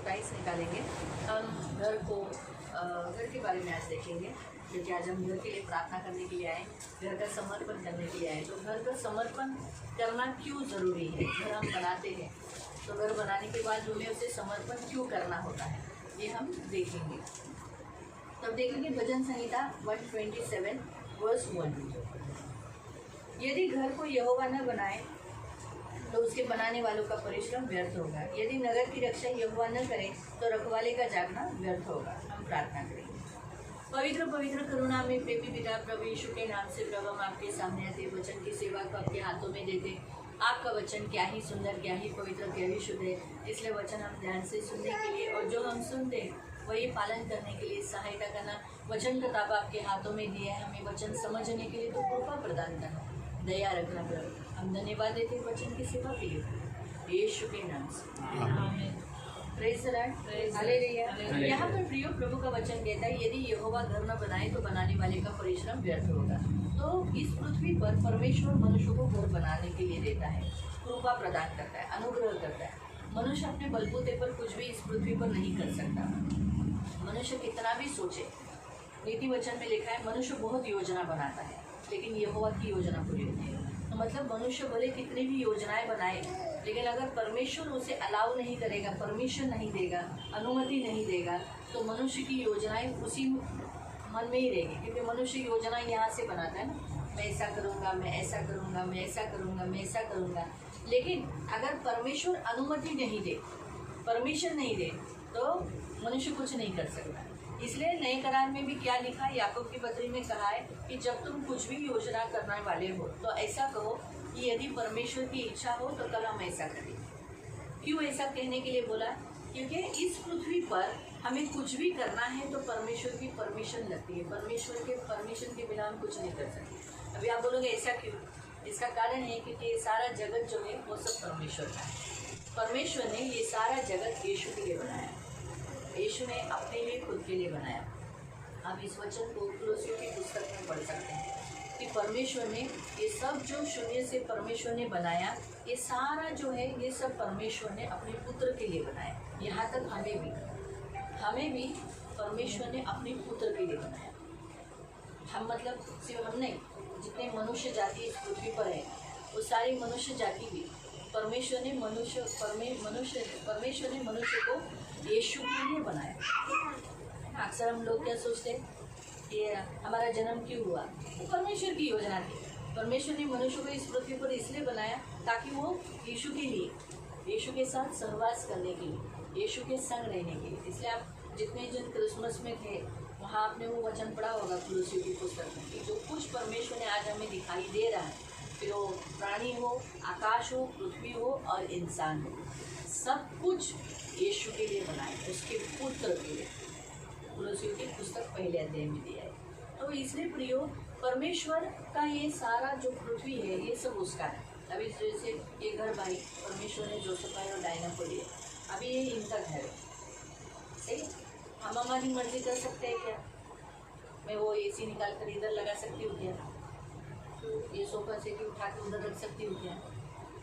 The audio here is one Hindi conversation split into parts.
27 निकालेंगे। हम घर के बारे में आज देखेंगे, क्योंकि आज हम घर के लिए प्रार्थना करने के लिए आए, घर का समर्पण करने के लिए आए। तो घर का समर्पण करना क्यों ज़रूरी है? घर हम बनाते हैं तो घर बनाने के बाद हमें उसे समर्पण क्यों करना होता है, ये हम देखेंगे। तब देखेंगे भजन संहिता 127 वर्स 1। यदि घर को यहोवा न बनाए तो उसके बनाने वालों का परिश्रम व्यर्थ होगा। यदि नगर की रक्षा यहोवा न करे तो रखवाले का जागना व्यर्थ होगा। हम प्रार्थना करेंगे। पवित्र पवित्र करुणा में प्रेमी पिता प्रभु यीशु के नाम से प्रभु हम आपके सामने आते, वचन की सेवा को आपके हाथों में देते। आपका वचन क्या ही सुंदर, क्या ही पवित्र, क्या ही शुद्ध है, इसलिए वचन हम ध्यान से सुनने के लिए और जो हम सुनते हैं वही पालन करने के लिए सहायता करना। वचन किताब आपके हाथों में दिया है, हमें वचन समझने के लिए तो कृपा प्रदान करना, दया रखना प्रभु। हम धन्यवाद देते हैं वचन की सेवा के लिए यीशु के नाम से, आमीन। Praise the Lord, hallelujah. यहाँ पर प्रियो प्रभु का वचन कहता है, यदि यहोवा घर न बनाए तो बनाने वाले का परिश्रम व्यर्थ होगा। तो इस पृथ्वी पर परमेश्वर मनुष्य को घर बनाने के लिए देता है, कृपा प्रदान करता है, अनुग्रह करता है। मनुष्य अपने बलबूते पर कुछ भी इस पृथ्वी पर नहीं कर सकता। मनुष्य कितना भी सोचे, नीति वचन में लिखा है मनुष्य बहुत योजना बनाता है लेकिन यहोवा की योजना पूरी होती है। तो मतलब मनुष्य भले कितनी भी योजनाएं बनाए, लेकिन अगर परमेश्वर उसे अलाउ नहीं करेगा, परमिशन नहीं देगा, अनुमति नहीं देगा, तो मनुष्य की योजनाएं उसी मन में ही रहेगी। क्योंकि मनुष्य योजना यहाँ से बनाता है ना, मैं ऐसा करूँगा, मैं ऐसा करूँगा, मैं ऐसा करूँगा, मैं ऐसा करूँगा। लेकिन अगर परमेश्वर अनुमति नहीं दे, परमिशन नहीं दे, तो मनुष्य कुछ नहीं कर सकता। इसलिए नए करार में भी क्या लिखा है, याकूब की पत्री में कहा है कि जब तुम कुछ भी योजना करने वाले हो तो ऐसा कहो कि यदि परमेश्वर की इच्छा हो तो कल हम ऐसा करें। क्यों ऐसा कहने के लिए बोला? क्योंकि इस पृथ्वी पर हमें कुछ भी करना है तो परमेश्वर की परमिशन लगती है। परमेश्वर के परमिशन के बिना हम कुछ नहीं कर सकते। अभी आप बोलोगे ऐसा क्यों? इसका कारण है क्योंकि ये सारा जगत जो है वो सब परमेश्वर का है। परमेश्वर ने ये सारा जगत यीशु के लिए बनाया, यीशु ने अपने लिए, खुद के लिए बनाया। आप इस वचन को कुलोसियों की पुस्तक में पढ़ सकते हैं कि परमेश्वर ने ये सब जो शून्य से परमेश्वर ने बनाया, ये सारा जो है ये सब परमेश्वर ने अपने पुत्र के लिए बनाया। यहाँ तक हमें भी परमेश्वर ने अपने पुत्र के लिए बनाया। हम मतलब सिर्फ हम नहीं, जितने मनुष्य जाति इस पृथ्वी पर है वो सारी मनुष्य जाति भी परमेश्वर ने मनुष्य को यीशु के लिए बनाया। अक्सर हम लोग क्या सोचते हैं कि हमारा जन्म क्यों हुआ? वो परमेश्वर की योजना थी। परमेश्वर ने मनुष्य को इस पृथ्वी पर इसलिए बनाया ताकि वो यीशु के लिए, यीशु के साथ सहवास करने के लिए, यीशु के संग रहने के लिए। इसलिए आप जितने जन क्रिसमस में थे वहाँ आपने वो वचन पढ़ा होगा कुलोसियों की पुस्तक में कि जो कुछ परमेश्वर ने आज हमें दिखाई दे रहा है, फिर वो प्राणी हो, आकाश हो, पृथ्वी हो और इंसान हो, सब कुछ यीशु के लिए बनाए, उसके पुत्र के लिए। कुलोसियों की पुस्तक पहले अध्याय में दिया है। तो इसलिए प्रियो, परमेश्वर का ये सारा जो पृथ्वी है ये सब उसका है। अभी जैसे ये घर भाई परमेश्वर ने जोसेफ भाई और डायना को दिया, अभी ये इनका घर है, सही। हम हमारी मर्जी कर सकते हैं क्या? मैं वो एसी निकाल कर इधर लगा सकती हूँ क्या? ये सोफा से कि उठा के उधर रख सकती हूँ क्या?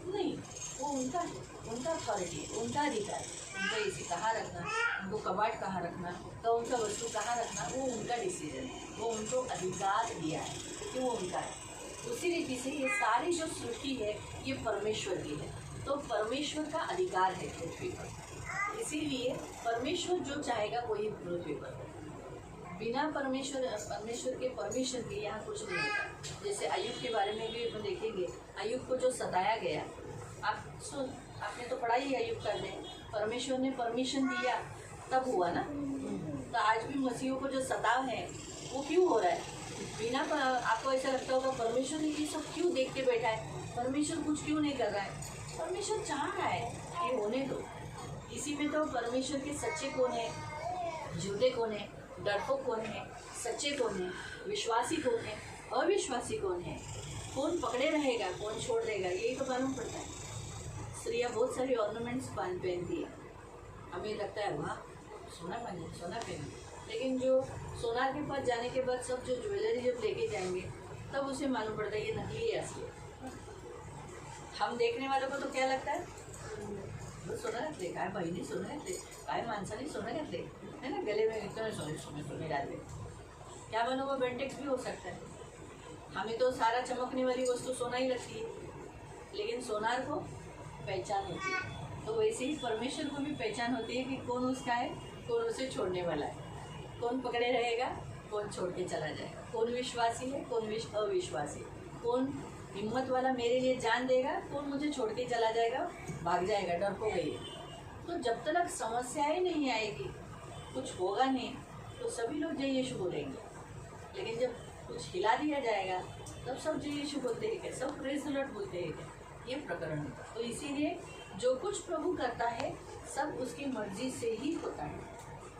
नहीं, वो उनका है, उनका अथॉरिटी है, उनका अधिकार है। उनका एसी कहाँ रखना, उनको कबाड़ कहाँ रखना, तो उनका वस्तु कहाँ रखना, वो उनका डिसीजन है, वो उनको अधिकार दिया है क्योंकि वो उनका है। उसी रीति से ये सारी जो सृष्टि है ये परमेश्वर की है, तो परमेश्वर का अधिकार है पृथ्वी पर। इसीलिए परमेश्वर जो चाहेगा वही पृथ्वी पर। बिना परमेश्वर के परमिशन के यहाँ कुछ नहीं होता। जैसे अय्यूब के बारे में भी हम देखेंगे, अय्यूब को जो सताया गया, आपने तो पढ़ा ही अय्यूब का अध्याय, परमेश्वर ने परमिशन दिया तब हुआ ना। तो आज भी मसीहों को जो सताव है वो क्यों हो रहा है? बिना आपको ऐसा लगता होगा परमेश्वर ने ये सब क्यों देख के बैठा है, परमेश्वर कुछ क्यों नहीं कर रहा है? परमेश्वर चाह रहा है ये होने दो। इसी में तो परमेश्वर के सच्चे कौन है, झूठे कौन है, डरपोक कौन है, सच्चे कौन है, विश्वासी कौन है, अविश्वासी कौन है, कौन पकड़े रहेगा, कौन छोड़ देगा, यही तो मालूम पड़ता है। स्त्रियाँ बहुत सारी ऑर्नामेंट्स पहनती है, हमें लगता है वाह सोना पहने, लेकिन जो सोनार के पास जाने के बाद सब जो ज्वेलरी जब लेके जाएंगे तब उसे मालूम पड़ता है ये नकली है, असली है। हम देखने वालों को तो क्या लगता है सोनं घातले, काय बहिणी सोनं घातले, काय माणसाने सोनं घातले, है ना, गले में इतने सोने डाले, क्या बनो वो बेंटेक्स भी हो सकता है। हमें तो सारा चमकने वाली वस्तु सोना ही लगती है, लेकिन सोनार को पहचान होती है। तो वैसे ही परमेश्वर को भी पहचान होती है कि कौन उसका है, कौन उसे छोड़ने वाला है, कौन पकड़े रहेगा, कौन छोड़ के चला जाएगा, कौन विश्वासी है, कौन अविश्वासी, कौन हिम्मत वाला मेरे लिए जान देगा, कौन मुझे छोड़ के चला जाएगा, भाग जाएगा, डर को गई। तो जब तक समस्याएं नहीं आएगी, कुछ होगा नहीं, तो सभी लोग जय यीशु बोलेंगे। लेकिन जब कुछ हिला दिया जाएगा तब सब जय यीशु बोलते हैं क्या, सब प्रेज द लॉर्ड बोलते हैं क्या, ये प्रकरण होता। तो इसीलिए जो कुछ प्रभु करता है सब उसकी मर्जी से ही होता है,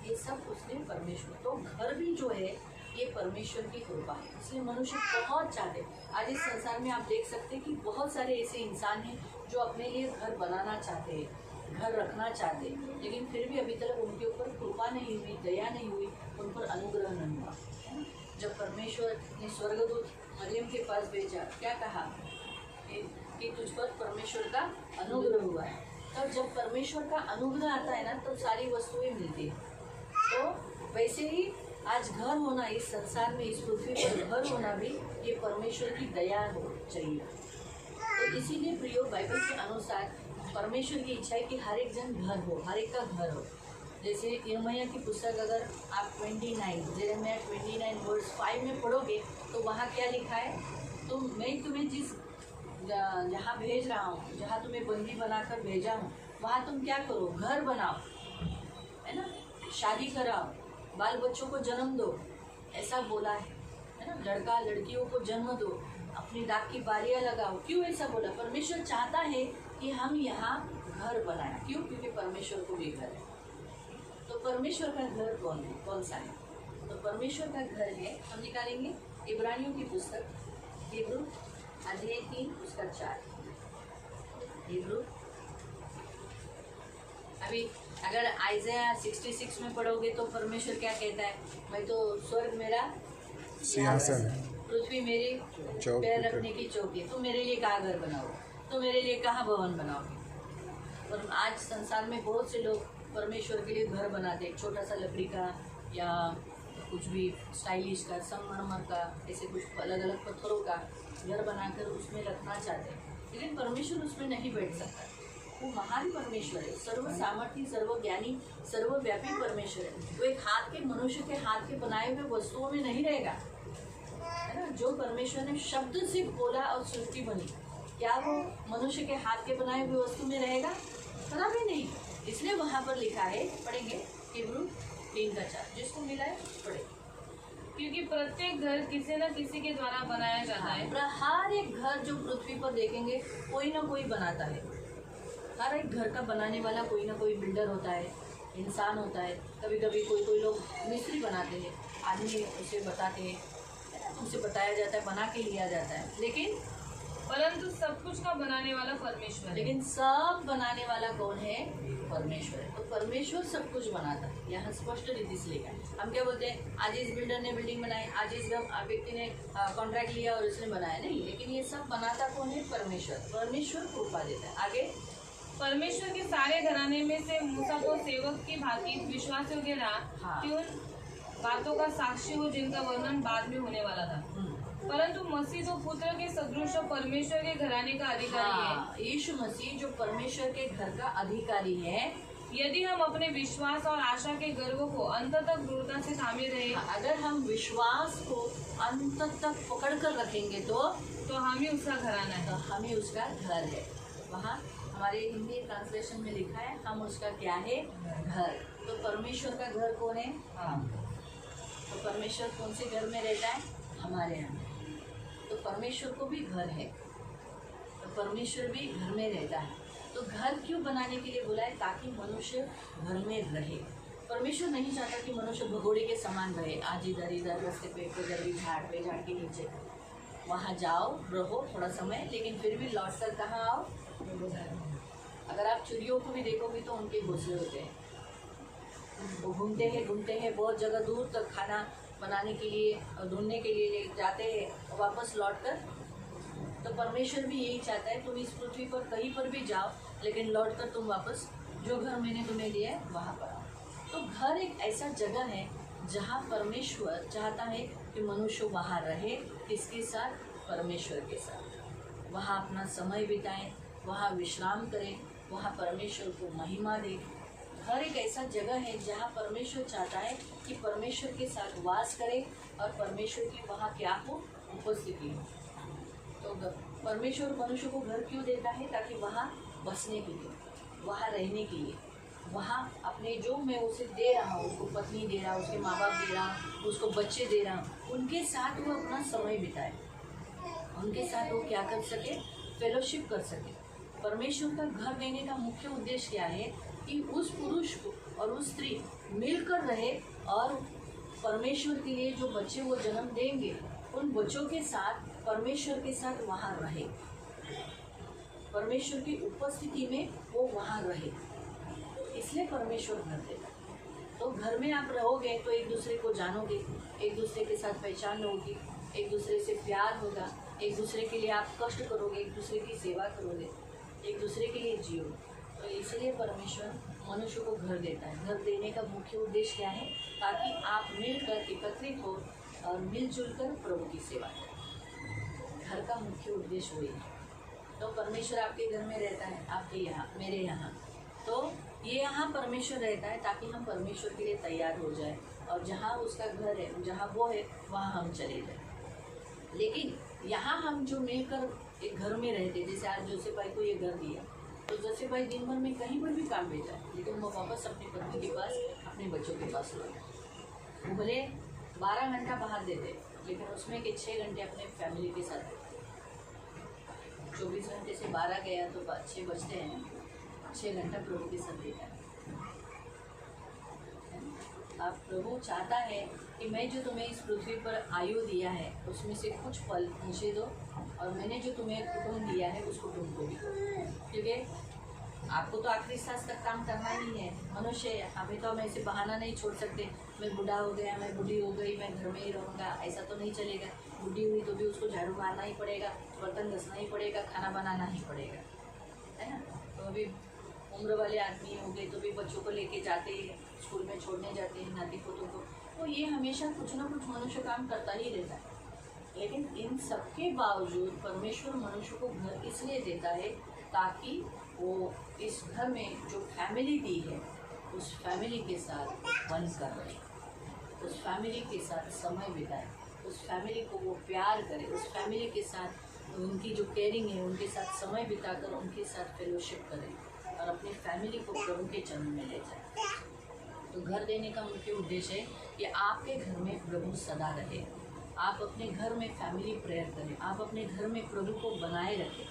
ये सब उसने परमेश्वर। तो घर भी जो है ये परमेश्वर की कृपा है, इसलिए मनुष्य बहुत चाहते। आज इस संसार में आप देख सकते हैं कि बहुत सारे ऐसे इंसान हैं जो अपने लिए घर बनाना चाहते हैं, घर रखना चाहते हैं, लेकिन फिर भी अभी तक उनके ऊपर कृपा नहीं हुई, दया नहीं हुई, उन पर अनुग्रह नहीं हुआ। जब परमेश्वर ने स्वर्गदूत मरियम के पास भेजा, क्या कहा कि तुझ पर परमेश्वर का अनुग्रह हुआ है। तब जब परमेश्वर का अनुग्रह आता है ना, तब सारी वस्तुएं मिलती है। तो वैसे ही आज घर होना इस संसार में, इस पृथ्वी पर घर होना भी ये परमेश्वर की दया हो चाहिए। तो इसीलिए प्रियो, बाइबल के अनुसार परमेश्वर की इच्छा है कि हर एक जन घर हो, हर एक का घर हो। जैसे यिर्मयाह की पुस्तक अगर आप 29 वर्स 5 में पढ़ोगे तो वहाँ क्या लिखा है, तो मैं तुम्हें जिस जहाँ भेज रहा हूँ, जहाँ तुम्हें बंदी बनाकर भेजा हूँ, वहाँ तुम क्या करो, घर बनाओ, है ना, शादी कराओ, बाल बच्चों को जन्म दो, ऐसा बोला है ना, लड़का लड़कियों को जन्म दो, अपनी दाग की बारियाँ लगाओ। क्यों ऐसा बोला? परमेश्वर चाहता है कि हम यहाँ घर बनाएं। क्यों? क्योंकि परमेश्वर को भी घर है। तो परमेश्वर का घर कौन है, कौन सा है? तो परमेश्वर का घर है, हम निकालेंगे इब्रानियों की पुस्तक, हिब्रू अध्याय 3 उसका 4। हिब्रू, अभी अगर आइज़ाया 66 में पढ़ोगे तो परमेश्वर क्या कहता है, मैं तो स्वर्ग मेरा सिंहासन है, पृथ्वी मेरी पैर रखने की चौकी है। तो मेरे लिए कहाँ घर बनाओगे, तो मेरे लिए कहाँ भवन बनाओगे? और आज संसार में बहुत से लोग परमेश्वर के लिए घर बनाते, एक छोटा सा लकड़ी का या कुछ भी स्टाइलिश का, संगमरमर का, ऐसे कुछ अलग अलग पत्थरों का घर बनाकर उसमें रखना चाहते हैं। लेकिन परमेश्वर उसमें नहीं बैठ सकता। वो महान परमेश्वर है, सर्व सामर्थी, सर्वज्ञानी, सर्वव्यापी परमेश्वर है। वो एक हाथ के, मनुष्य के हाथ के बनाए हुए वस्तुओं में नहीं रहेगा, है ना। जो परमेश्वर ने शब्द से बोला और सृष्टि बनी, क्या वो मनुष्य के हाथ के बनाए हुए वस्तु में रहेगा? कभी नहीं। इसलिए वहाँ पर लिखा है, पढ़ेंगे हिब्रू 3:4, जिसको मिला है पढ़े। क्योंकि प्रत्येक घर किसी न किसी के द्वारा बनाया जाता है। हर एक घर जो पृथ्वी पर देखेंगे कोई ना कोई बनाता है। हर एक घर का बनाने वाला कोई ना कोई बिल्डर होता है, इंसान होता है। कभी कभी कोई लोग मिस्त्री बनाते हैं, आदमी उसे बताते हैं, उसे बताया जाता है, बना के लिया जाता है। लेकिन परंतु सब कुछ का बनाने वाला परमेश्वर है। लेकिन सब बनाने वाला कौन है? परमेश्वर है। तो परमेश्वर सब कुछ बनाता है, यहाँ स्पष्ट रीति से लिखा है। हम क्या बोलते हैं, आज इस बिल्डर ने बिल्डिंग बनाई, आज इस व्यक्ति ने कॉन्ट्रैक्ट लिया और इसने बनाया, नहीं। लेकिन ये सब बनाता कौन है? परमेश्वर। परमेश्वर कृपा देता है। आगे, परमेश्वर के सारे घराने में से मूसा को सेवक की भांति विश्वास योग्य रहा, कि उन बातों का साक्षी हो जिनका वर्णन बाद में होने वाला था। परंतु मसीह तो पुत्र के सदृश परमेश्वर के घराने का अधिकारी है। यीशु मसीह जो परमेश्वर के घर का अधिकारी है। यदि हम अपने विश्वास और आशा के गर्व को अंत तक दृढ़ता से थामे रहे, अगर हम विश्वास को अंत तक पकड़ कर रखेंगे तो हम ही उसका घराना है, तो हम ही उसका घर है। वहाँ हमारे हिंदी ट्रांसलेशन में लिखा है, हम उसका क्या है? घर। तो परमेश्वर का घर कौन है? हम। तो परमेश्वर कौन से घर में रहता है? हमारे यहाँ। तो परमेश्वर को भी घर है, तो परमेश्वर भी घर में रहता है। तो घर क्यों बनाने के लिए बोला है? ताकि मनुष्य घर में रहे। परमेश्वर नहीं चाहता कि मनुष्य भगोड़े के समान रहे, आज इधर इधर रास्ते पे, इधर भी झाड़ पे, झाड़ के नीचे। वहाँ जाओ, रहो थोड़ा समय, लेकिन फिर भी लौट कर कहाँ आओ? अगर आप चिड़ियों को भी देखोगे तो उनके घोंसले होते हैं, वो घूमते हैं बहुत जगह दूर तक, खाना बनाने के लिए और ढूंढने के लिए जाते हैं और वापस लौट कर। तो परमेश्वर भी यही चाहता है, तुम इस पृथ्वी पर कहीं पर भी जाओ, लेकिन लौट कर तुम वापस जो घर मैंने तुम्हें दिया है वहाँ पर आओ। तो घर एक ऐसा जगह है जहाँ परमेश्वर चाहता है कि मनुष्य वहाँ रहे, किसके साथ? परमेश्वर के साथ। वहाँ अपना समय बिताएं, वहाँ विश्राम करें, वहाँ परमेश्वर को महिमा दें। घर एक ऐसा जगह है जहाँ परमेश्वर चाहता है कि परमेश्वर के साथ वास करें और परमेश्वर की वहाँ क्या हो? उपस्थिति हो। तो परमेश्वर मनुष्य को घर क्यों देता है? ताकि वहाँ बसने के लिए, वहाँ रहने के लिए, वहाँ अपने जो मैं उसे दे रहा हूँ, उसको पत्नी दे रहा हूँ, उसके माँ बाप दे रहा हूँ, उसको बच्चे दे रहा हूँ, उनके साथ वो अपना समय बिताए, उनके साथ वो क्या कर सके? फेलोशिप कर सके। परमेश्वर का घर देने का मुख्य उद्देश्य क्या है? कि उस पुरुष को और उस स्त्री मिलकर रहे और परमेश्वर के लिए जो बच्चे वो जन्म देंगे उन बच्चों के साथ परमेश्वर के साथ वहाँ रहे, परमेश्वर की उपस्थिति में वो वहाँ रहे। इसलिए परमेश्वर घर देता है। तो घर में आप रहोगे तो एक दूसरे को जानोगे, एक दूसरे के साथ पहचान होगी, एक दूसरे से प्यार होगा, एक दूसरे के लिए आप कष्ट करोगे, एक दूसरे की सेवा करोगे, एक दूसरे के लिए जियो। तो इसलिए परमेश्वर मनुष्य को घर देता है। घर देने का मुख्य उद्देश्य क्या है? ताकि आप मिलकर एकत्रित हो और मिलजुल कर प्रभु की सेवा करें। घर का मुख्य उद्देश्य वही है। तो परमेश्वर आपके घर में रहता है, आपके यहाँ, मेरे यहाँ। तो ये यहाँ परमेश्वर रहता है ताकि हम परमेश्वर के लिए तैयार हो जाए और जहाँ उसका घर है, जहाँ वो है, वहाँ हम चले जाए। लेकिन यहाँ हम जो मिलकर एक घर में रहते, जैसे आज जोसेफ भाई को ये घर दिया, तो जोसेफ भाई दिन भर में कहीं पर भी काम भेजा, लेकिन वो वापस अपनी पत्नी के पास, अपने बच्चों के पास लौटा। वो भले 12 घंटा बाहर देते, लेकिन उसमें के 6 घंटे अपने फैमिली के साथ देते। 24 घंटे से 12 गया तो 6 बजते हैं, 6 घंटा प्रभु के साथ देता है। अब प्रभु चाहता है कि मैं जो तुम्हें इस पृथ्वी पर आयु दिया है उसमें से कुछ पल मुझे दो, और मैंने जो तुम्हें कुटुंब दिया है उस कुटुंब को भी, क्योंकि आपको तो आखिरी सांस तक काम करना ही है। मनुष्य है, अभी तो हम ऐसे बहाना नहीं छोड़ सकते, मैं बूढ़ा हो गया, मैं बूढ़ी हो गई, मैं घर में ही रहूँगा, ऐसा तो नहीं चलेगा। बूढ़ी हुई तो भी उसको झाड़ू मारना ही पड़ेगा, बर्तन घसना ही पड़ेगा, खाना बनाना ही पड़ेगा, है ना। तो अभी उम्र वाले आदमी हो गए तो भी बच्चों को लेके जाते हैं, स्कूल में छोड़ने जाते हैं, नाती पोतों को। तो ये हमेशा कुछ ना कुछ मनुष्य काम करता ही रहता है। लेकिन इन सब के बावजूद परमेश्वर मनुष्य को घर इसलिए देता है ताकि वो इस घर में जो फैमिली दी है उस फैमिली के साथ वन कर रहे, उस फैमिली के साथ समय बिताए, उस फैमिली को वो प्यार करे, उस फैमिली के साथ उनकी जो केयरिंग है उनके साथ समय बिताकर उनके साथ फेलोशिप करें और अपनी फैमिली को प्रभु के चरण में ले जाए। तो घर देने का मुख्य उद्देश्य है कि आपके घर में प्रभु सदा रहे, आप अपने घर में फैमिली प्रेयर करें, आप अपने घर में प्रभु को बनाए रखें,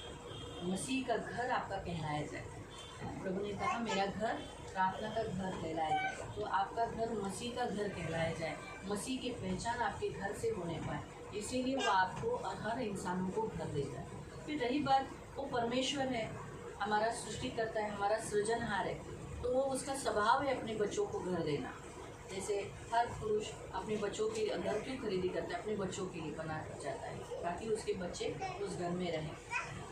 मसीह का घर आपका कहलाया जाए। प्रभु ने कहा मेरा घर प्रार्थना का घर कहलाया जाएगा, तो आपका घर मसीह का घर कहलाया जाए, मसीह की पहचान आपके घर से होने पाए, इसीलिए वो आपको और हर इंसानों को घर देता है। फिर रही बात, वो परमेश्वर है, हमारा सृष्टि करता है, हमारा सृजनहार है, तो वो उसका स्वभाव है अपने बच्चों को घर देना। जैसे हर पुरुष अपने बच्चों के घर क्यों खरीदी करता है? अपने बच्चों के लिए बनाना चाहता है ताकि उसके बच्चे उस घर में रहें।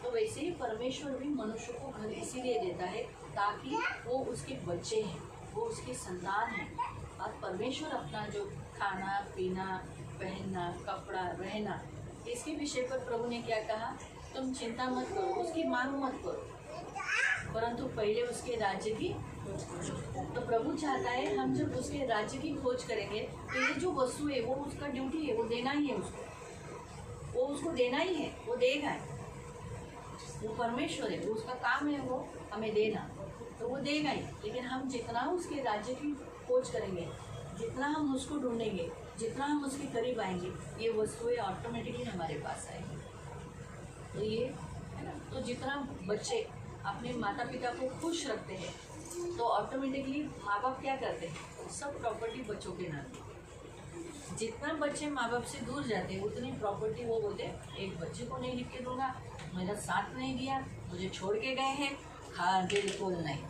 तो वैसे ही परमेश्वर भी मनुष्य को घर इसीलिए देता है ताकि वो उसके बच्चे हैं, वो उसके संतान हैं। और परमेश्वर अपना जो खाना पीना, पहनना, कपड़ा, रहना, इसके विषय पर प्रभु ने क्या कहा? तुम चिंता मत करो, उसकी मांग मत करो, परंतु पहले उसके राज्य की। तो प्रभु चाहता है हम जब उसके राज्य की खोज करेंगे तो ये जो वस्तु है वो उसका ड्यूटी है, वो देना ही है उसको, वो उसको देना ही है, वो देगा। वो परमेश्वर है, वो उसका काम है वो हमें देना, तो वो देगा ही। लेकिन हम जितना उसके राज्य की खोज करेंगे, जितना हम उसको ढूंढेंगे, जितना हम उसके करीब आएंगे, ये वस्तुएं ऑटोमेटिकली हमारे पास आएंगी। तो ये है ना, तो जितना बच्चे अपने माता पिता को खुश रखते हैं तो ऑटोमेटिकली माँ बाप क्या करते हैं? सब प्रॉपर्टी बच्चों के नाम। जितना बच्चे माँ बाप से दूर जाते हैं उतनी प्रॉपर्टी वो बोलते हैं एक बच्चे को नहीं लिख के दूंगा, मेरा साथ नहीं दिया, मुझे छोड़ के गए हैं, हाँ बिल्कुल नहीं,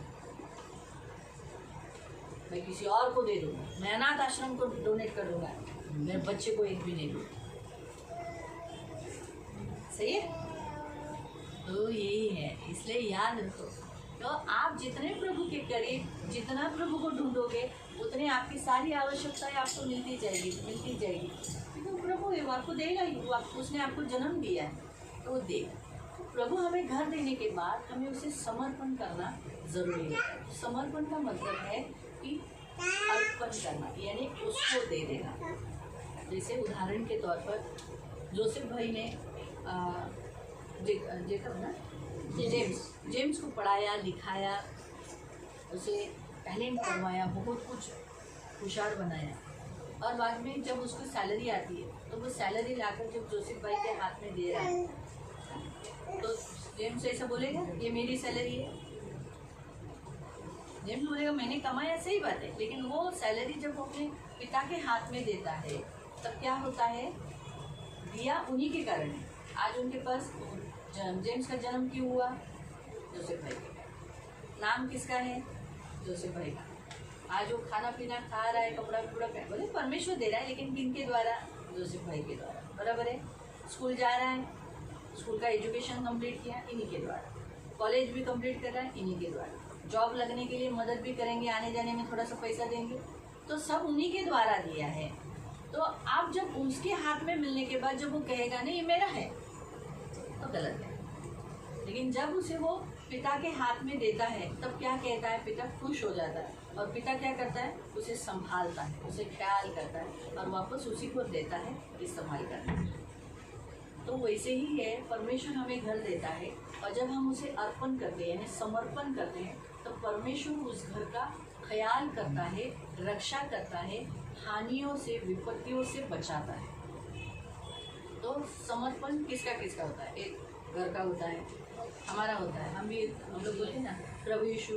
मैं किसी और को दे दूंगा, मैं अनाथ आश्रम को डोनेट कर दूंगा, मेरे बच्चे को एक भी नहीं दूंगा। सही है? तो यही है, इसलिए याद रखो तो आप जितने प्रभु के करीब, जितना प्रभु को ढूंढोगे, उतनी आपकी सारी आवश्यकताएं आपको मिलती जाएगी। तो प्रभु है, वो आपको देगा ही। वो उसने आपको जन्म दिया है तो वो देगा। प्रभु हमें घर देने के बाद हमें उसे समर्पण करना जरूरी है। समर्पण का मतलब है कि अर्पण करना, यानी उसको दे देना। जैसे उदाहरण के तौर पर जोसेफ भाई ने जेकब ना जेम्स को पढ़ाया, लिखाया, उसे टैलेंट करवाया, बहुत कुछ होशियार बनाया, और बाद में जब उसको सैलरी आती है तो वो सैलरी लाकर जब जोसेफ भाई के हाथ में दे रहा है तो जेम्स ऐसा बोलेगा ये मेरी सैलरी है? जेम्स बोलेगा मैंने कमाया, सही बात है, लेकिन वो सैलरी जब वो अपने पिता के हाथ में देता है तब क्या होता है? दिया उन्हीं के कारण है। आज उनके पास जेम्स का जन्म क्यों हुआ? जोसेफ भाई का। नाम किसका है? जोसेफ भाई का। आज वो खाना पीना खा रहा है, कपड़ा कपड़ा पहन, बोले परमेश्वर दे रहा है, लेकिन किन के द्वारा? जोसेफ भाई के द्वारा। बराबर है। स्कूल जा रहा है, स्कूल का एजुकेशन कंप्लीट किया इन्हीं के द्वारा, कॉलेज भी कंप्लीट कर रहा है इन्हीं के द्वारा, जॉब लगने के लिए मदद भी करेंगे, आने जाने में थोड़ा सा पैसा देंगे, तो सब उन्हीं के द्वारा दिया है। तो आप जब उसके हाथ में मिलने के बाद जब वो कहेगा नहीं ये मेरा है तो गलत है। लेकिन जब उसे वो पिता के हाथ में देता है तब क्या कहता है? पिता खुश हो जाता है, और पिता क्या करता है? उसे संभालता है, उसे ख्याल करता है और वापस उसी को देता है इस्तेमाल करने के लिए। तो वैसे ही है, परमेश्वर हमें घर देता है और जब हम उसे अर्पण करते हैं यानी समर्पण करते हैं तो परमेश्वर उस घर का ख्याल करता है, रक्षा करता है, हानियों से, विपत्तियों से बचाता है। तो समर्पण किसका किसका होता है? एक घर का होता है, हमारा होता है। हम लोग बोलते हैं ना, प्रभु यीशु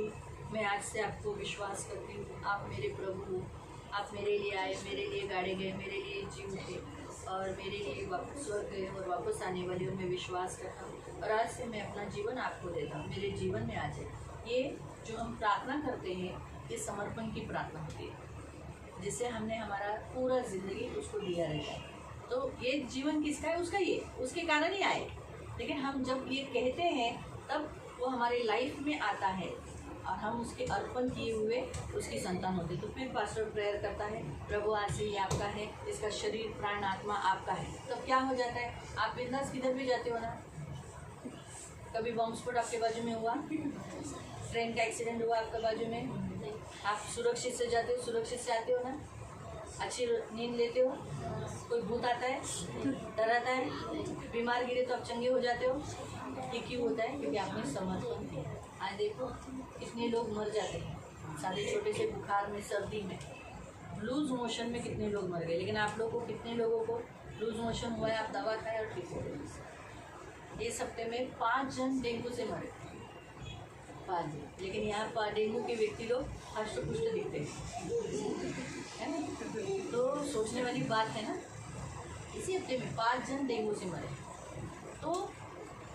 मैं आज से आपको विश्वास करती हूँ, आप मेरे प्रभु हो, आप मेरे लिए आए, मेरे लिए गाड़े गए, मेरे लिए जी उठे और मेरे लिए वापस स्वर्ग गए और वापस आने वाले हो, मैं विश्वास करता हूँ और आज से मैं अपना जीवन आपको देता हूँ, मेरे जीवन में आ जाए। ये जो हम प्रार्थना करते हैं ये समर्पण की प्रार्थना होती है, जिससे हमने हमारा पूरा जिंदगी उसको दिया रहता है। तो ये जीवन किसका है? उसका ही है, उसके कारण ही आए। लेकिन हम जब ये कहते हैं तब वो हमारे लाइफ में आता है और हम उसके अर्पण किए हुए उसकी संतान होते। तो फिर पास्टर प्रेयर करता है, प्रभु आज से ये आपका है, इसका शरीर प्राण आत्मा आपका है। तब क्या हो जाता है? आप बिंदास किधर भी जाते हो ना, कभी बम स्फोट आपके बाजू में हुआ, ट्रेन का एक्सीडेंट हुआ आपके बाजू में, आप सुरक्षित से जाते हो, सुरक्षित से आते हो ना, अच्छी नींद लेते हो, कोई भूत आता है, डराता है, बीमार गिरे तो आप चंगे हो जाते हो। ये क्यों होता है? क्योंकि आपने समर्पण किया। आज देखो कितने लोग मर जाते हैं सारे छोटे से बुखार में, सर्दी में, लूज मोशन में कितने लोग मर गए। लेकिन आप लोगों को, कितने लोगों को लूज मोशन हुआ है, आप दवा खाए और ठीक हो गए। इस हफ्ते में 5 जन डेंगू से मरे, 5 जन। लेकिन यहाँ पर डेंगू के व्यक्ति लोग हष्ट-पुष्ट दिखते हैं, तो सोचने वाली बात है ना। इसी हफ्ते में 5 जन डेंगू से मरे, तो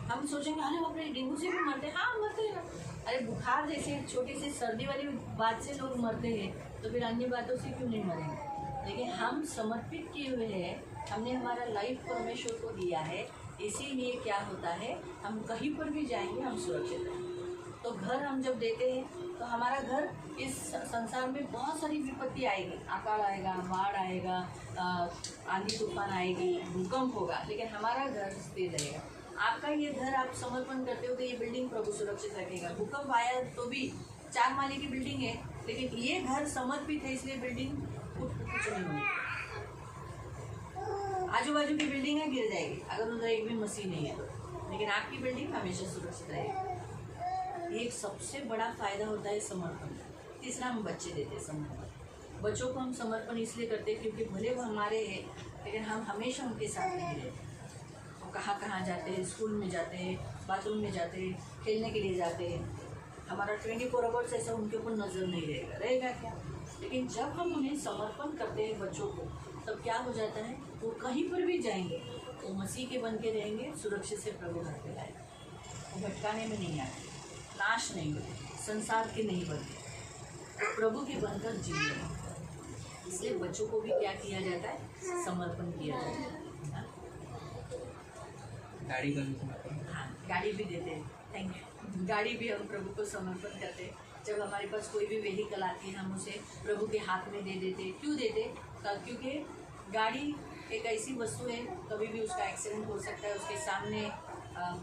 हम सोचेंगे अरे बाप रे डेंगू से भी मरते हैं। हाँ मरते हैं ना, अरे बुखार जैसे छोटी सी सर्दी वाली बात से लोग मरते हैं, तो फिर अन्य बातों से क्यों नहीं मरेंगे? लेकिन हम समर्पित किए हुए हैं, हमने हमारा लाइफ परमेश्वर को दिया है, इसीलिए क्या होता है, हम कहीं पर भी जाएंगे हम सुरक्षित हैं। तो घर हम जब देते हैं तो हमारा घर, इस संसार में बहुत सारी विपत्ति आएगी, अकाल आएगा, बाढ़ आएगा, आंधी तूफान आएगी, भूकंप होगा, लेकिन हमारा घर स्थिर रहेगा। आपका ये घर आप समर्पण करते हो तो ये बिल्डिंग प्रभु सुरक्षित रखेगा। भूकंप आया तो भी 4 माले की बिल्डिंग है, लेकिन ये घर समर्पित है, इसलिए बिल्डिंग कुछ नहीं होगी। आजू बाजू की बिल्डिंग है गिर जाएगी अगर उधर एक भी मसीह नहीं है तो, लेकिन आपकी बिल्डिंग हमेशा सुरक्षित रहेगी। एक सबसे बड़ा फायदा होता है समर्पण। तीसरा, हम बच्चे देते हैं समर्पण। बच्चों को हम समर्पण इसलिए करते हैं क्योंकि भले वो हमारे हैं, लेकिन हम हमेशा उनके साथ नहीं रहते। वो कहाँ कहाँ जाते हैं, स्कूल में जाते हैं, बाथरूम में जाते हैं, खेलने के लिए जाते हैं, हमारा 24 आवर्स ऐसा उनके ऊपर नज़र नहीं रहेगा क्या? लेकिन जब हम उन्हें समर्पण करते हैं बच्चों को, तब क्या हो जाता है, वो कहीं पर भी जाएंगे वो मसीह के बन के रहेंगे, सुरक्षित से प्रभु घर पे आएंगे, वो भटकाने में नहीं आए, नाश नहीं होते, संसार के नहीं बनते, तो प्रभु के बनकर जीवे। इसलिए बच्चों को भी क्या किया जाता है? समर्पण किया जाता है। गाड़ी का भी समर्पण। हाँ, गाड़ी भी देते हैं। Thank you. गाड़ी भी हम प्रभु को समर्पण करते हैं। जब हमारे पास कोई भी व्हीकल आती है हम उसे प्रभु के हाथ में दे देते। क्यों देते? क्योंकि गाड़ी एक ऐसी वस्तु है, कभी भी उसका एक्सीडेंट हो सकता है, उसके सामने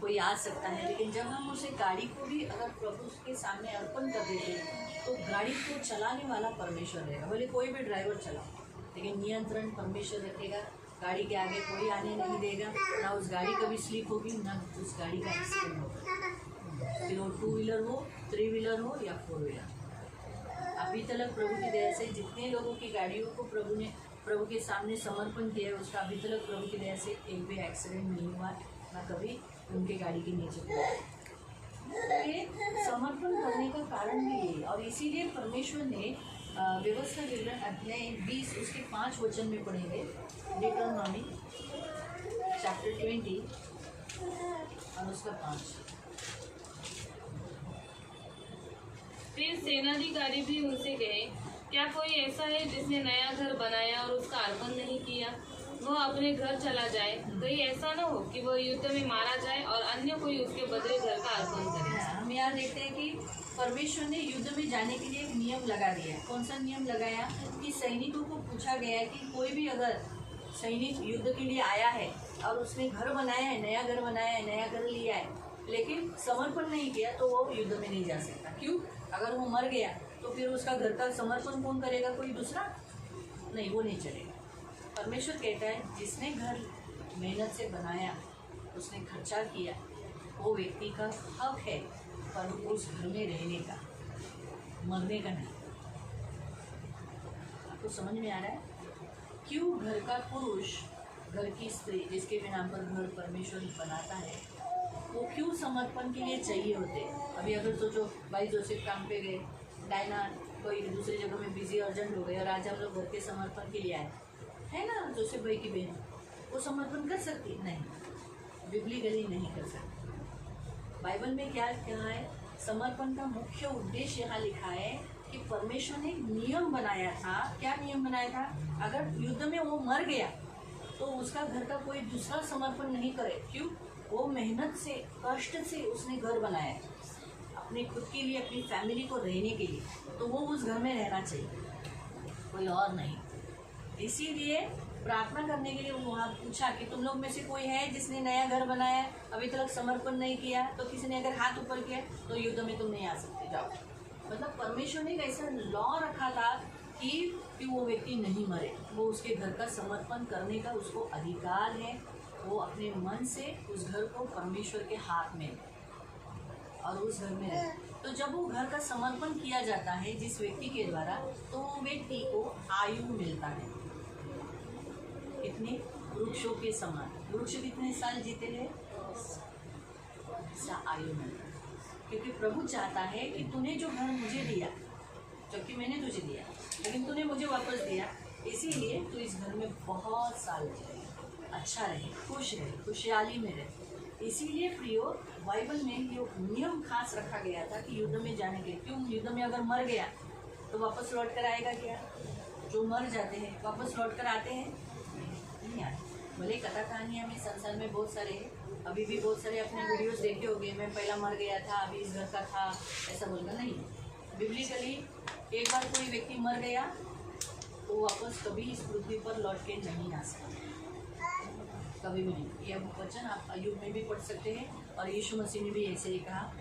कोई आ सकता है। लेकिन जब हम उसे गाड़ी को भी अगर प्रभु के सामने अर्पण कर देते हैं तो गाड़ी को चलाने वाला परमेश्वर रहेगा। भले कोई भी ड्राइवर चलाओ, लेकिन नियंत्रण परमेश्वर रखेगा। गाड़ी के आगे कोई आने नहीं देगा, ना उस गाड़ी कभी स्लिप होगी, ना उस गाड़ी का एक्सीडेंट होगा। फिर वो 2 व्हीलर हो, 3 व्हीलर हो या 4 व्हीलर। अभी तक प्रभु की दया से जितने लोगों की गाड़ियों को प्रभु ने प्रभु के सामने समर्पण किया है, उसका अभी तक प्रभु की दया से एक भी एक्सीडेंट नहीं हुआ, ना कभी उनके गाड़ी के नीचे पड़ा। ये समर्पण करने का कारण भी ये, और इसीलिए परमेश्वर ने व्यवस्था विवरण अध्याय 20 उसके 5 वचन में पढ़ेंगे। डिटरनॉमी चैप्टर 20 और उसका 5। फिर सेनाधिकारी भी उनसे कहे, क्या कोई ऐसा है जिसने नया घर बनाया और उसका अर्पण नहीं किया? वह अपने घर चला जाए, कहीं ऐसा न हो कि वह युद्ध में मारा जाए और अन्य कोई उसके बदले घर का अर्पण करे। हम यहाँ देखते हैं कि परमेश्वर ने युद्ध में जाने के लिए एक नियम लगा दिया। कौन सा नियम लगाया? कि सैनिकों को पूछा गया कि कोई भी अगर सैनिक युद्ध के लिए आया है और उसने घर बनाया है, नया घर बनाया है, नया घर लिया है, लेकिन समर्पण नहीं किया, तो वो युद्ध में नहीं जा सकता। क्यों? अगर वो मर गया तो फिर उसका घर का समर्पण कौन करेगा? कोई दूसरा? नहीं, वो नहीं चलेगा। परमेश्वर कहता है जिसने घर मेहनत से बनाया, उसने खर्चा किया, वो व्यक्ति का हक है पर उस घर में रहने का, मरने का नहीं। आपको समझ में आ रहा है? क्यों घर का पुरुष, घर की स्त्री जिसके भी नाम पर घर परमेश्वर बनाता है, वो क्यों समर्पण के लिए चाहिए होते? अभी अगर सोचो, भाई जोसेफ काम पे गए, डायना कोई दूसरी जगह में बिजी अर्जेंट हो गए और आज हम लोग घर के समर्पण के लिए आए, है ना? जोसेफ भाई की बहन वो समर्पण कर सकती? नहीं, बिब्लिकली नहीं कर सकती। बाइबल में क्या कहा है? समर्पण का मुख्य उद्देश्य यहाँ लिखा है कि परमेश्वर ने नियम बनाया था। क्या नियम बनाया था? अगर युद्ध में वो मर गया तो उसका घर का कोई दूसरा समर्पण नहीं करे। क्यों? वो मेहनत से, कष्ट से उसने घर बनाया है अपने खुद के लिए, अपनी फैमिली को रहने के लिए, तो वो उस घर में रहना चाहिए, कोई और नहीं। इसीलिए प्रार्थना करने के लिए वो वहाँ पूछा कि तुम लोग में से कोई है जिसने नया घर बनाया, अभी तक समर्पण नहीं किया, तो किसी ने अगर हाथ ऊपर किया तो युद्ध में तुम नहीं आ सकते, जाओ। मतलब परमेश्वर ने एक ऐसा लॉ रखा था कि वो व्यक्ति नहीं मरे, वो उसके घर का समर्पण करने का उसको अधिकार है। वो अपने मन से उस घर को परमेश्वर के हाथ में और उस घर में रहे। तो जब वो घर का समर्पण किया जाता है जिस व्यक्ति के द्वारा, तो वो व्यक्ति को आयु मिलता है। कितने? वृक्षों के समान। वृक्ष कितने साल जीते हैं? ऐसा आयु मिलता है, क्योंकि प्रभु चाहता है कि तूने जो घर मुझे दिया, जबकि मैंने तुझे दिया, लेकिन तूने मुझे वापस दिया, इसीलिए तू इस घर में बहुत साल रहे, अच्छा रहे, खुश रहे, खुशहाली में रहे। इसीलिए प्रियो, बाइबल में ये नियम खास रखा गया था कि युद्ध में जाने के। क्यों? युद्ध में अगर मर गया तो वापस लौट कर आएगा क्या? जो मर जाते हैं वापस लौट कर आते हैं? नहीं आते। भले कथा कहानियाँ में संसार में बहुत सारे हैं, अभी भी बहुत सारे अपने वीडियोस देखे होंगे, मैं पहला मर गया था, अभी इस घर का था, ऐसा बोलना नहीं। बिब्लिकली एक बार कोई व्यक्ति मर गया तो वापस कभी इस पृथ्वी पर लौट के नहीं आ सकता, कभी भी नहीं। यह वचन आप अय्यूब में भी पढ़ सकते हैं, और यीशु मसीह ने भी ऐसे ही कहा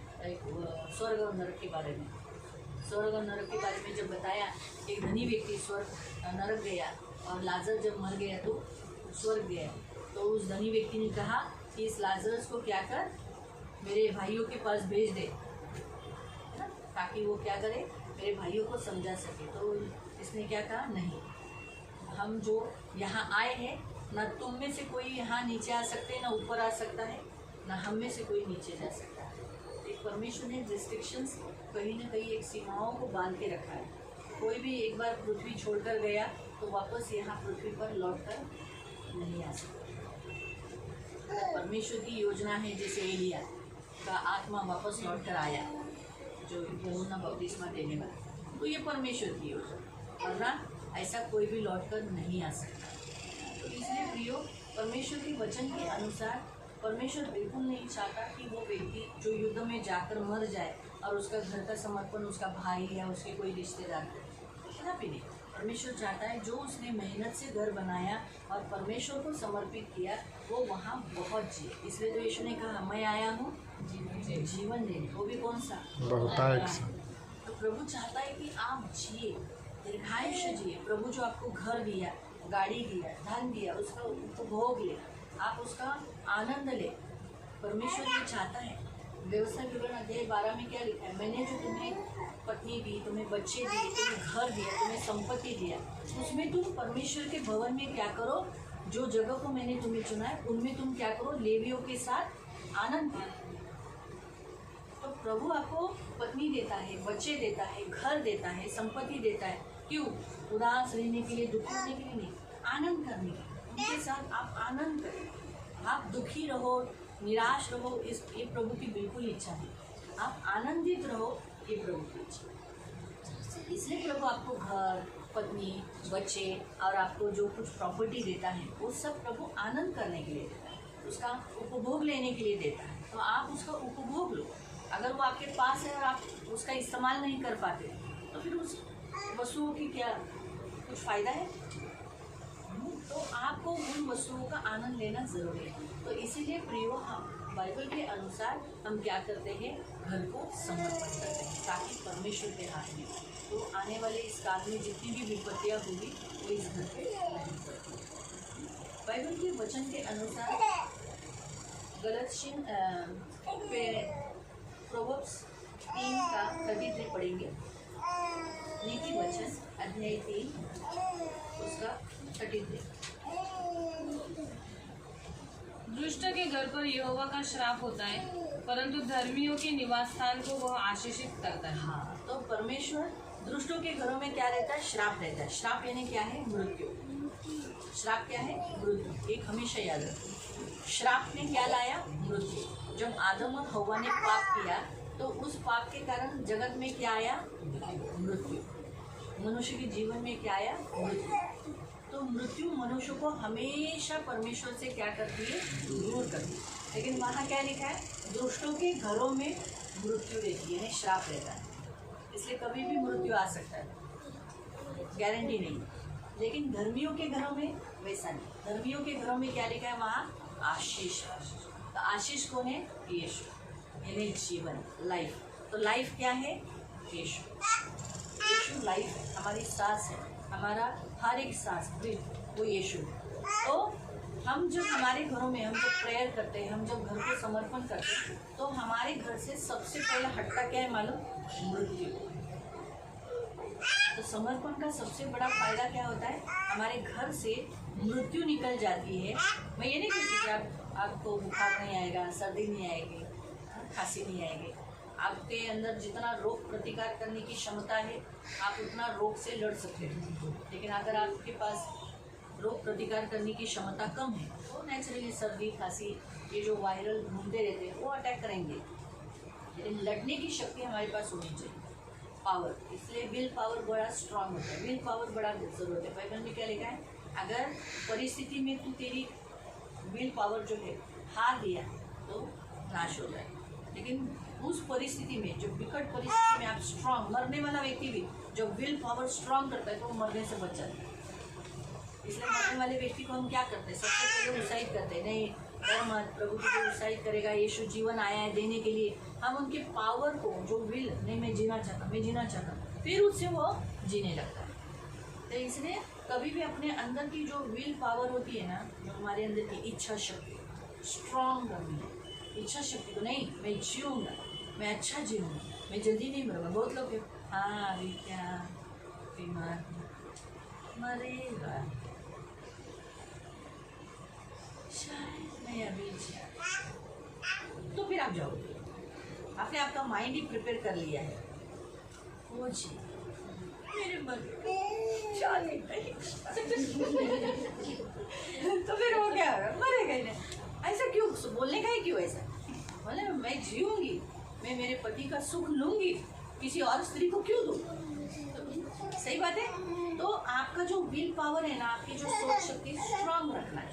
स्वर्ग और नरक के बारे में। स्वर्ग और नरक के बारे में जब बताया, एक धनी व्यक्ति स्वर्ग नरक गया और लाजर जब मर गया तो स्वर्ग गया, तो उस धनी व्यक्ति ने कहा कि इस लाजरस को क्या कर, मेरे भाइयों के पास भेज दे, ताकि वो क्या करे, मेरे भाइयों को समझा सके। तो इसने क्या कहा? नहीं, हम जो यहाँ आए हैं, ना तुम में से कोई यहाँ नीचे आ सकते हैं, ना ऊपर आ सकता है, ना हम में से कोई नीचे जा सकता है। एक परमेश्वर ने रिस्ट्रिक्शंस कहीं ना कहीं एक सीमाओं को बांध के रखा है। कोई भी एक बार पृथ्वी छोड़कर गया तो वापस यहाँ पृथ्वी पर लौटकर नहीं आ सकता। परमेश्वर की योजना है, जैसे एलिया का आत्मा वापस लौट कर आया, जो यूहन्ना बपतिस्मा देने वाला, तो ये परमेश्वर की योजना, वरना ऐसा कोई भी लौट कर नहीं आ सकता। तो इसलिए प्रियो, परमेश्वर के वचन के अनुसार परमेश्वर बिल्कुल नहीं चाहता कि वो व्यक्ति जो युद्ध में जाकर मर जाए और उसका घर का समर्पण उसका भाई या उसके कोई रिश्तेदार करे, कदापि नहीं। परमेश्वर चाहता है जो उसने मेहनत से घर बनाया और परमेश्वर को समर्पित किया वो वहाँ बहुत जिए। इसलिए तो यीशु ने कहा मैं आया हूँ जीवन देने, वो भी कौन सा? बहुतायत सा। तो प्रभु चाहता है कि आप जिए, दीर्घायुष्य जिए। प्रभु जो आपको घर दिया, गाड़ी दिया, धन दिया, उसका उपभोग ले, आप उसका आनंद ले। परमेश्वर ये चाहता है। व्यवस्था विवरण अध्याय 12 में क्या लिखा है? मैंने जो तुम्हें पत्नी दी, तुम्हें बच्चे दिए, तुम्हें घर दिया, तुम्हें संपत्ति दिया, उसमें तुम परमेश्वर के भवन में क्या करो? जो जगह को मैंने तुम्हें चुना है उनमें तुम क्या करो? लेवियों के साथ आनंद करो। तो प्रभु आपको पत्नी देता है, बच्चे देता है, घर देता है, संपत्ति देता है। क्यों? उदास रहने के लिए, दुखी होने के लिए नहीं, आनंद करने के लिए। उनके साथ आप आनंद करें। आप दुखी रहो, निराश रहो, ये प्रभु की बिल्कुल इच्छा है। आप आनंदित रहो, ये प्रभु की इच्छा है। इसलिए प्रभु आपको घर, पत्नी, बच्चे और आपको जो कुछ प्रॉपर्टी देता है वो सब प्रभु आनंद करने के लिए देता है, उसका उपभोग लेने के लिए देता है। तो आप उसका उपभोग लो। अगर वो आपके पास है और आप उसका इस्तेमाल नहीं कर पाते तो फिर उस वस्तुओं की क्या कुछ फ़ायदा है? तो आपको उन वस्तुओं का आनंद लेना ज़रूरी है। तो इसीलिए प्रियो, हम बाइबल के अनुसार हम क्या करते हैं? घर को समर्पण करते हैं ताकि परमेश्वर के हाथ में। तो आने वाले इस काल में जितनी भी विपत्तियाँ होगी वो इस घर पे नहीं पड़ती। बाइबल के वचन के अनुसार गलतियाँ प्रोवर्ब्स 3 का 33 पढ़ेंगे। नीति वचन अध्याय 3 उसका 33। दुष्ट के घर पर यहोवा का श्राप होता है, परंतु धर्मियों के निवास स्थान को वह आशीषित करता है। हाँ, तो परमेश्वर दुष्टों के घरों में क्या रहता है? श्राप रहता है। श्राप यानी क्या है? मृत्यु। श्राप क्या है? मृत्यु। एक हमेशा याद रखो, श्राप ने क्या लाया? मृत्यु। जब आदम और हव्वा ने पाप किया तो उस पाप के कारण जगत में क्या आया? मृत्यु। मनुष्य के जीवन में क्या आया? मृत्यु। तो मृत्यु मनुष्य को हमेशा परमेश्वर से क्या करती है? दूर करती है। लेकिन वहाँ क्या लिखा है? दुष्टों के घरों में मृत्यु रहती है, श्राप रहता है। इसलिए कभी भी मृत्यु आ सकता है, गारंटी नहीं। लेकिन धर्मियों के घरों में वैसा नहीं। धर्मियों के घरों में क्या लिखा है? वहाँ आशीष। तो आशीष कौन है? यीशु, यानी जीवन, लाइफ। तो लाइफ क्या है? यीशु। यीशु लाइफ है, हमारी सांस है, हमारा हर एक सांस वो यीशु। तो हम जब हमारे घरों में हम जब प्रेयर करते हैं, हम जब घर को समर्पण करते हैं, तो हमारे घर से सबसे पहला हटता क्या है मालूम? मृत्यु। तो समर्पण का सबसे बड़ा फायदा क्या होता है? हमारे घर से मृत्यु निकल जाती है। मैं ये नहीं कहती कि आपको बुखार नहीं आएगा, सर्दी नहीं आएगी, खांसी नहीं आएगी। आपके अंदर जितना रोग प्रतिकार करने की क्षमता है आप उतना रोग से लड़ सकते हो। लेकिन अगर आपके पास रोग प्रतिकार करने की क्षमता कम है तो नेचुरली सर्दी, खांसी, ये जो वायरल घूमते रहते हैं वो अटैक करेंगे। लेकिन लड़ने की शक्ति हमारे पास होनी चाहिए, पावर। इसलिए विल पावर बड़ा स्ट्रांग होता है, विल पावर बड़ा जरूरत है। बाइबल में क्या लिखा है? अगर परिस्थिति में तू तेरी विल पावर जो है हार दिया तो नाश हो जाए। लेकिन उस परिस्थिति में, जो विकट परिस्थिति में आप स्ट्रांग, मरने वाला व्यक्ति भी जब विल पावर स्ट्रांग करता है तो वो मरने से बच जाता है। इसलिए मरने वाले व्यक्ति को हम क्या करते हैं? सबसे पहले उत्साहित करते हैं, नहीं डर मत, प्रभु तुझे उत्साहित करेगा, यीशु जीवन आया है देने के लिए। हम उनके पावर को, जो विल, नहीं मैं जीना चाहता, फिर उससे वो जीने लगता है। तो इसलिए कभी भी अपने अंदर की जो विल पावर होती है ना, जो हमारे अंदर की इच्छा शक्ति स्ट्रांग करनी है। इच्छा शक्ति को नहीं, मैं जीऊँगा, मैं अच्छा जीऊँगा, मैं जल्दी नहीं मरूँगा। बहुत लोग हाँ अभी क्या बीमार मरेगा, शायद मैं अभी तो फिर आप जाओगे। आपने आपका माइंड ही प्रिपेयर कर लिया है, वो जी मेरे मन शादी नहीं तो फिर वो क्या होगा? मरेगा ही नहीं। ऐसा क्यों बोलने का ही क्यों ऐसा? मतलब मैं जीऊँगी, मैं मेरे पति का सुख लूँगी, किसी और स्त्री को क्यों दूँ? तो सही बात है। तो आपका जो विल पावर है ना, आपकी जो सोच शक्ति स्ट्रांग रखना है।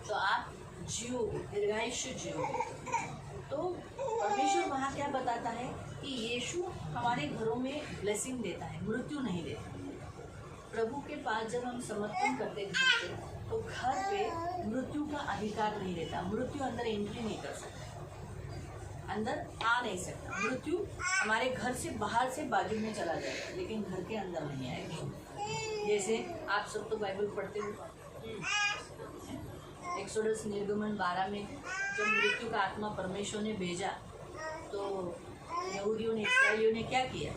तो आप जियोगे, दीर्घायुष्य जियोगे। तो परमेश्वर वहाँ क्या बताता है कि यीशु हमारे घरों में ब्लेसिंग देता है, मृत्यु नहीं देता। प्रभु के पास जब हम समर्पण करते घर पे, तो घर पे मृत्यु का अधिकार नहीं रहता, मृत्यु अंदर एंट्री नहीं कर सकता, अंदर आ नहीं सकता। मृत्यु हमारे घर से बाहर से बाजू में चला जाएगा, लेकिन घर के अंदर नहीं आएगा। जैसे आप सब तो बाइबल पढ़ते हो, एक्सोडस निर्गमन 12 में जब मृत्यु का आत्मा परमेश्वर ने भेजा, तो यहूदियों ने, इस्राएलियों ने क्या किया?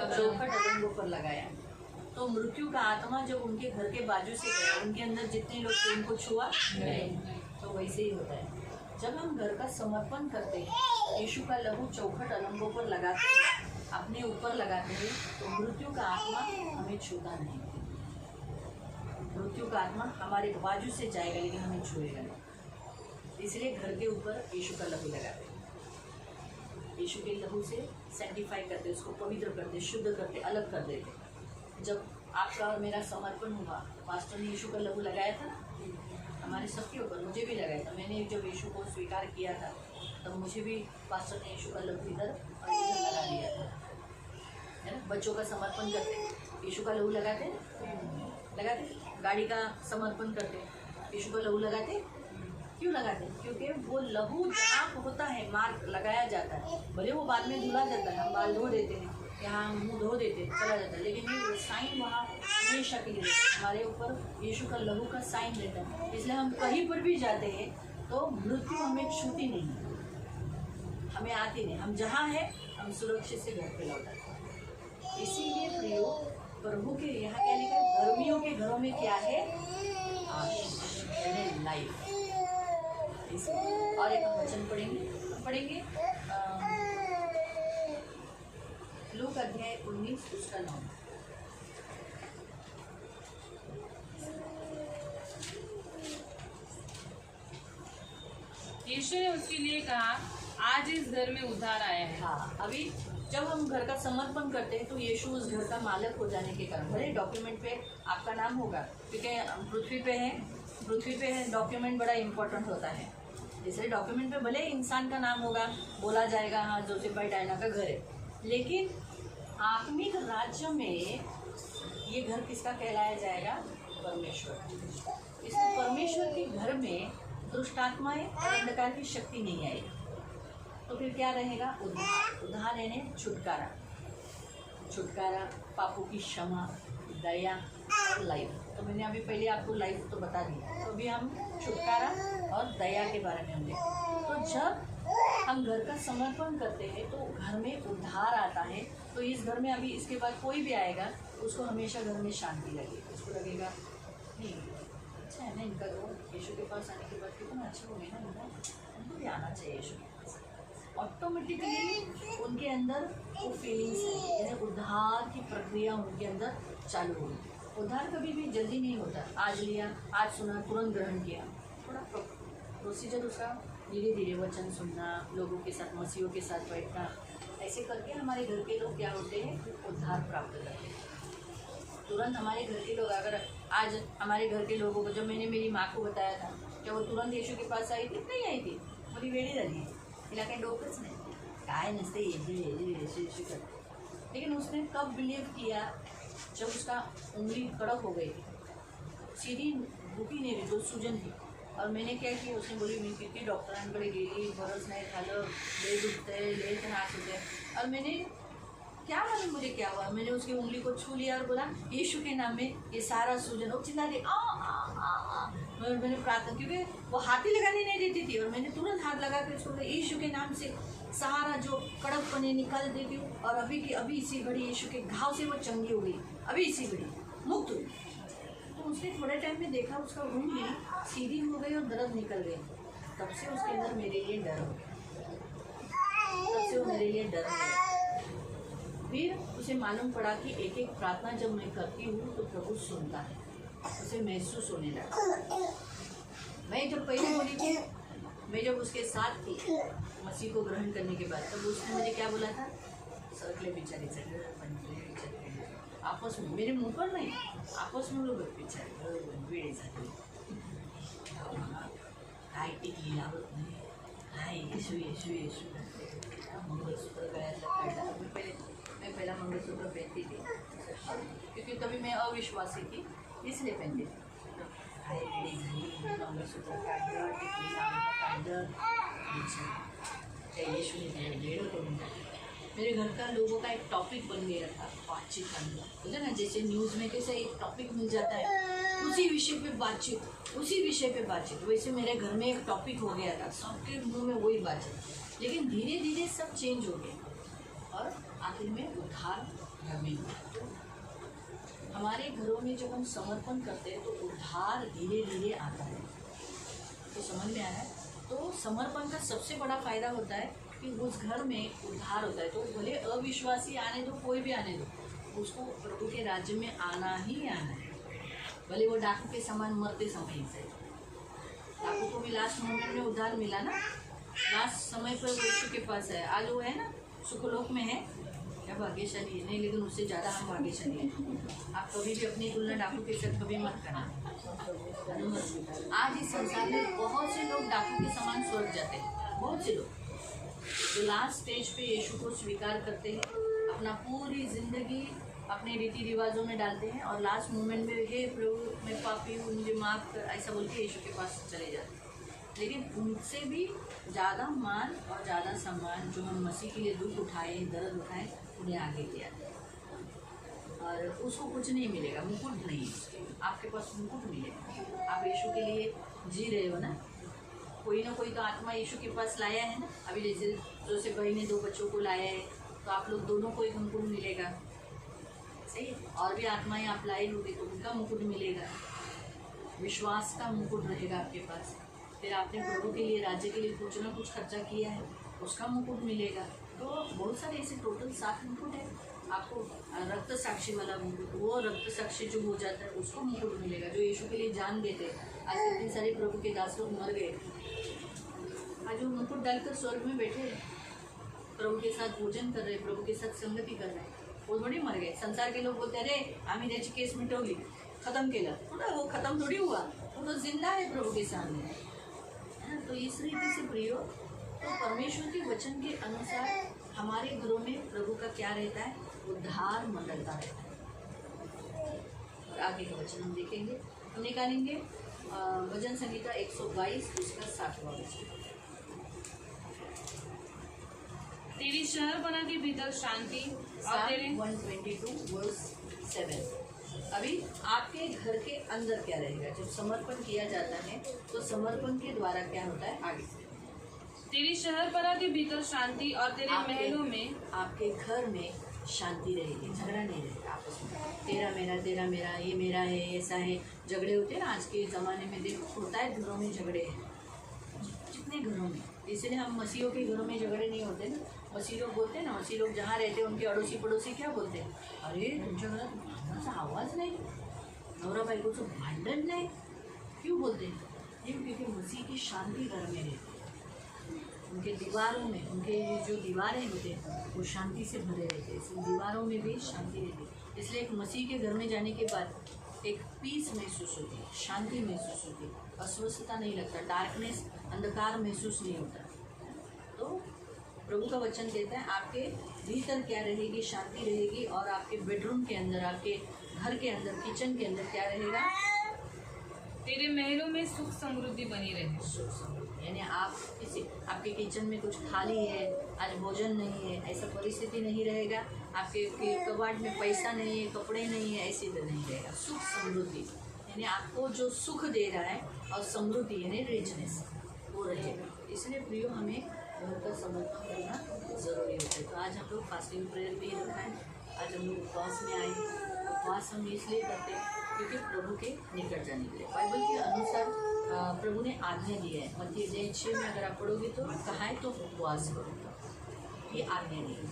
चौखट अलंगों पर लगाया। तो मृत्यु का आत्मा जब उनके घर के बाजू से गया, उनके अंदर जितने लोग थे उनको छुआ नहीं। तो वैसे ही होता है, जब हम घर का समर्पण करते हैं, यीशु का लहू चौखट अलंगों पर लगाते हैं, अपने ऊपर लगाते हैं, तो मृत्यु का आत्मा हमें छूता नहीं। मृत्यु का आत्मा हमारे बाजू से जाएगा, लेकिन हमें छुएगा नहीं। इसलिए घर के ऊपर यीशु का लहू लगाते हैं, यीशु के लहू से सैंटिफाई करते, उसको पवित्र करते, शुद्ध करते, अलग कर देते। जब आपका और मेरा समर्पण हुआ, पास्टर ने यीशु का लहू लगाया था हमारे सबके ऊपर, मुझे भी लगाया था। मैंने जब यीशु को स्वीकार किया था, तब मुझे भी पास्टर ने यीशु का लहू इधर और इधर लगा दिया था, है ना। बच्चों का समर्पण करते, यीशु का लहू लगाते, गाड़ी का समर्पण करते, यीशु का लहू लगाते। क्यों लगाते? क्योंकि वो लहू जहाँ होता है, मार्क लगाया जाता है, भले वो बाद में धुला जाता है, हम बाल धो देते हैं, यहाँ मुँह धो देते, चला जाता है, लेकिन ये साइन वहाँ हमेशा के लिए रहता है। हमारे ऊपर यीशु का लहू का साइन रहता है। इसलिए हम कहीं पर भी जाते हैं तो मृत्यु हमें छूती नहीं, हमें आती नहीं। हम जहाँ हैं हम सुरक्षित से घर पे लौट आते हैं। इसीलिए प्रियो, प्रभु के यहाँ क्या लिखा है? धर्मियों के घरों में क्या है? आशीष, यानी लाइफ। और एक वचन पढ़ेंगे लूक अध्याय 19 उसका 9। यीशु ने उसके लिए कहा, आज इस घर में उद्धार आया है। हाँ, अभी जब हम घर का समर्पण करते हैं, तो यीशु उस घर का मालिक हो जाने के कारण, भले डॉक्यूमेंट पे आपका नाम होगा, क्योंकि पृथ्वी पे है, डॉक्यूमेंट बड़ा इम्पोर्टेंट होता है। इसलिए डॉक्यूमेंट पे भले इंसान का नाम होगा, बोला जाएगा हाँ जोसेफ भाई डायना का घर है, लेकिन आत्मिक राज्य में ये घर किसका कहलाया जाएगा? परमेश्वर। इसलिए परमेश्वर के घर में दुष्ट आत्माएं और अंधकार की शक्ति नहीं आएगी। तो फिर क्या रहेगा? उद्धार यानी छुटकारा, पापों की क्षमा, दया और लाइफ। तो मैंने अभी पहले आपको लाइफ तो बता दिया, तो अभी हम छुटकारा और दया के बारे में होंगे। तो जब हम घर का समर्पण करते हैं, तो घर में उद्धार आता है। तो इस घर में अभी इसके बाद कोई भी आएगा, उसको हमेशा घर में शांति लगेगी। उसको लगेगा नहीं अच्छा है ना, इनका घर यीशु के पास आने के बाद कितना अच्छा हो गया ना, उनको भी आना चाहिए यीशु के पास। ऑटोमेटिकली उनके अंदर वो फीलिंग्स है, यानी उद्धार की प्रक्रिया उनके अंदर चालू होगी। उद्धार कभी भी जल्दी नहीं होता, आज लिया, आज सुना, तुरंत ग्रहण किया। थोड़ा प्रोसीजर उसका धीरे धीरे, वचन सुनना, लोगों के साथ, मसीहों के साथ बैठना, ऐसे करके हमारे घर के लोग क्या होते हैं? उद्धार प्राप्त करते हैं। तुरंत हमारे घर के लोग, अगर आज हमारे घर के लोगों को, जब मैंने मेरी माँ को बताया था, क्या वो तुरंत यीशु के पास आई थी? नहीं आई थी, बोली वेड़ी झाली, तिला काही डोकंच नाही, काय नसते यीशु कर। लेकिन उसने कब बिलीव किया? जब उसका उंगली कड़क हो गई थी, सीधी दुखी नहीं रही, तो सूजन थी। और मैंने क्या किया, उसने बोली मी किती डॉक्टरांकडे गेली, बरंच नाही झालं, लय दुखतंय, लय त्रास होते। और मैंने क्या मालूम मुझे क्या हुआ, मैंने उसकी उंगली को छू लिया और बोला यीशु के नाम में ये सारा सूजन, वो चिल्ला रही मैंने प्रार्थना, क्योंकि वो हाथ ही लगाने नहीं देती थी, और मैंने तुरंत हाथ लगा कर उसको यीशु के नाम से सारा जो कड़कपने निकाल देती हूँ, और अभी की अभी इसी घड़ी यीशु के घाव से वो चंगी हो गई, अभी इसी घड़ी मुक्त हुई। तो उसने थोड़े टाइम में देखा, उसका उंगली सीधी हो गई और दर्द निकल गई। तब से उसके अंदर मेरे लिए डर हो गया, तब से वो मेरे लिए डर गया। फिर उसे मालूम पड़ा कि एक एक प्रार्थना जब मैं करती हूँ तो प्रभु सुनता है, उसे महसूस होने लगा। मैं जब पहले बोली थी, मैं जब उसके साथ थी मसीह को ग्रहण करने के बाद, तब उसने मुझे क्या बोला था? सरकले बिचारी आपस में, मेरे मुंह पर नहीं, आपस में लोग बिचारे वेड़ी जाते। हाय टिकली लावत नाही, हाय येशू येशू येशू करते, मंगलसूत्र गळ्यातलं काढलं. मैं पहला मंगलसूत्र पहनती थी क्योंकि तभी मैं अविश्वासी थी, इसलिए पहनती थी. हाय रेडी झाली, मंगलसूत्र काढलं, टिकली लावलं काढलं, त्या येशूने त्याला वेडं करून टाकलं. मेरे घर का लोगों का एक टॉपिक बन गया था बातचीत करना. बोलते ना जैसे न्यूज़ में कैसे एक टॉपिक मिल जाता है, उसी विषय पे बातचीत, वैसे मेरे घर में एक टॉपिक हो गया था, सबके मुंह में वही बातचीत. लेकिन धीरे धीरे सब चेंज हो गया और आखिर में उद्धार घर में हुआ. हमारे घरों में जब हम समर्पण करते हैं तो उद्धार धीरे धीरे आता है. तो समझ में आया है. तो समर्पण का सबसे बड़ा फायदा होता है कि उस घर में उद्धार होता है. तो भले अविश्वासी आने दो, कोई भी आने दो, उसको प्रभु के राज्य में आना ही आना है. भले वो डाकू के समान मरते समय से. डाकू को भी लास्ट मोमेंट में उद्धार मिला ना, लास्ट समय पर वो यीशु के पास है. आज वो है ना सुखलोक में है, क्या भाग्यशाली है. नहीं, लेकिन उससे ज़्यादा हम भाग्यशाली हैं. आप कभी भी अपनी तुलना डाकू के साथ कभी मत करना. आज इस संसार में बहुत से लोग डाकू के समान स्वर्ग जाते हैं. बहुत से लोग जो लास्ट स्टेज पे यीशु को स्वीकार करते हैं, अपना पूरी ज़िंदगी अपने रीति रिवाजों में डालते हैं और लास्ट मोमेंट में हे प्रभु मैं पापी हूँ, मुझे माफ़ कर, ऐसा बोल के यीशु के पास चले जाते हैं. लेकिन उनसे भी ज़्यादा मान और ज़्यादा सम्मान जो हम मसीह के लिए दुख उठाएं, दर्द उठाएं, उन्हें आगे किया. और उसको कुछ नहीं मिलेगा, मुकुट नहीं, आपके पास मुकुट मिलेगा. आप यीशु के लिए जी रहे हो ना, कोई ना कोई तो आत्मा यीशु के पास लाया है ना. अभी जैसे भाई ने 2 बच्चों को लाया है, तो आप लोग दोनों को एक मुकुट मिलेगा. सही. और भी आत्माएं आप लाए होंगे तो उनका मुकुट मिलेगा. विश्वास का मुकुट रहेगा आपके पास. फिर आपने प्रभु के लिए, राज्य के लिए कुछ ना कुछ खर्चा किया है, उसका मुकुट मिलेगा. तो बहुत सारे ऐसे टोटल 7 मुकुट है. आपको रक्त साक्षी वाला मुकुट, वो रक्त साक्षी जो हो जाता है उसको मुकुट मिलेगा, जो यीशु के लिए जान देते. आज कितने सारे प्रभु के दास लोग मर गए, आज वो मुकुट डालकर स्वर्ग में बैठे हैं, प्रभु के साथ भोजन कर रहे, प्रभु के साथ संगति कर रहे. वो थोड़ी मर गए. संसार के लोग बोलते अरे आम्ही त्याची केस मिटवली, खत्म केलं. थोड़ा वो खत्म थोड़ी हुआ, वो तो जिंदा है प्रभु के सामने है ना. तो इस रीति से प्रियो, तो परमेश्वर के वचन के अनुसार हमारे घरों में प्रभु का क्या रहता है, उद्धार मंडलता रहता है. और आगे का वचन हम देखेंगे, हम निकालेंगे भजन संहिता 122 उसका 7वां वचन. तेरी शहर बना के भीतर शांति और तेरे 122 वर्स 7. अभी आपके घर के अंदर क्या रहेगा जब समर्पण किया जाता है, तो समर्पण के द्वारा क्या होता है आगे. तेरी शहर बना के भीतर शांति और तेरे महलों में, आपके घर में शांति रहेगी, झगड़ा नहीं रहेगा आपस में. तेरा मेरा, ये मेरा है, ऐसा है. झगड़े होते हैं ना आज के ज़माने में, देखो होता है घरों में झगड़े हैं, जितने घरों में. इसलिए हम मसीहों के घरों में झगड़े नहीं होते ना. मसीह लोग बोलते हैं ना, मसीह लोग जहाँ रहते हैं उनके अड़ोसी पड़ोसी क्या बोलते हैं, अरे तुमच्या घरात भांडणाचा आवाज नाही, नवरा बायकोचं भांडण नाही. क्यों बोलते हैं? क्योंकि मसीह की शांति घर में रहती है. उनके दीवारों में, उनके जो दीवारें होते हैं वो शांति से भरे रहते हैं. इसलिए दीवारों में भी शांति रहती है. इसलिए एक मसीह के घर में जाने के बाद एक पीस महसूस होती है, शांति महसूस होती है, अस्वस्थता नहीं लगता, डार्कनेस, अंधकार महसूस नहीं होता. तो प्रभु का वचन कहता है आपके भीतर क्या रहेगी, शांति रहेगी. और आपके बेडरूम के अंदर, आपके घर के अंदर, किचन के अंदर क्या रहेगा, तेरे महलों में सुख समृद्धि बनी रहे. सुख समृद्धि. यानी आप आपके किचन में कुछ खाली है, आज भोजन नहीं है, ऐसा परिस्थिति नहीं रहेगा. आपके कबाड़ में पैसा नहीं है, कपड़े नहीं है, ऐसे तो नहीं रहेगा. सुख समृद्धि यानी आपको जो सुख दे रहा है और समृद्धि यानी रिचनेस वो रहेगा. इसलिए प्रियो हमें घर का समर्पण करना ज़रूरी होता है. तो आज हम लोग फास्टिंग प्रेयर भी रखा है. आज हम लोग उपवास में आए. उपवास हम इसलिए करते हैं क्योंकि प्रभु के निकट जाने के लिए. बाइबल के अनुसार प्रभु ने आज्ञा दी है. मत्ती 6 में अगर आप पढ़ोगे तो कहा है तो उपवास करो, ये आज्ञा दी है.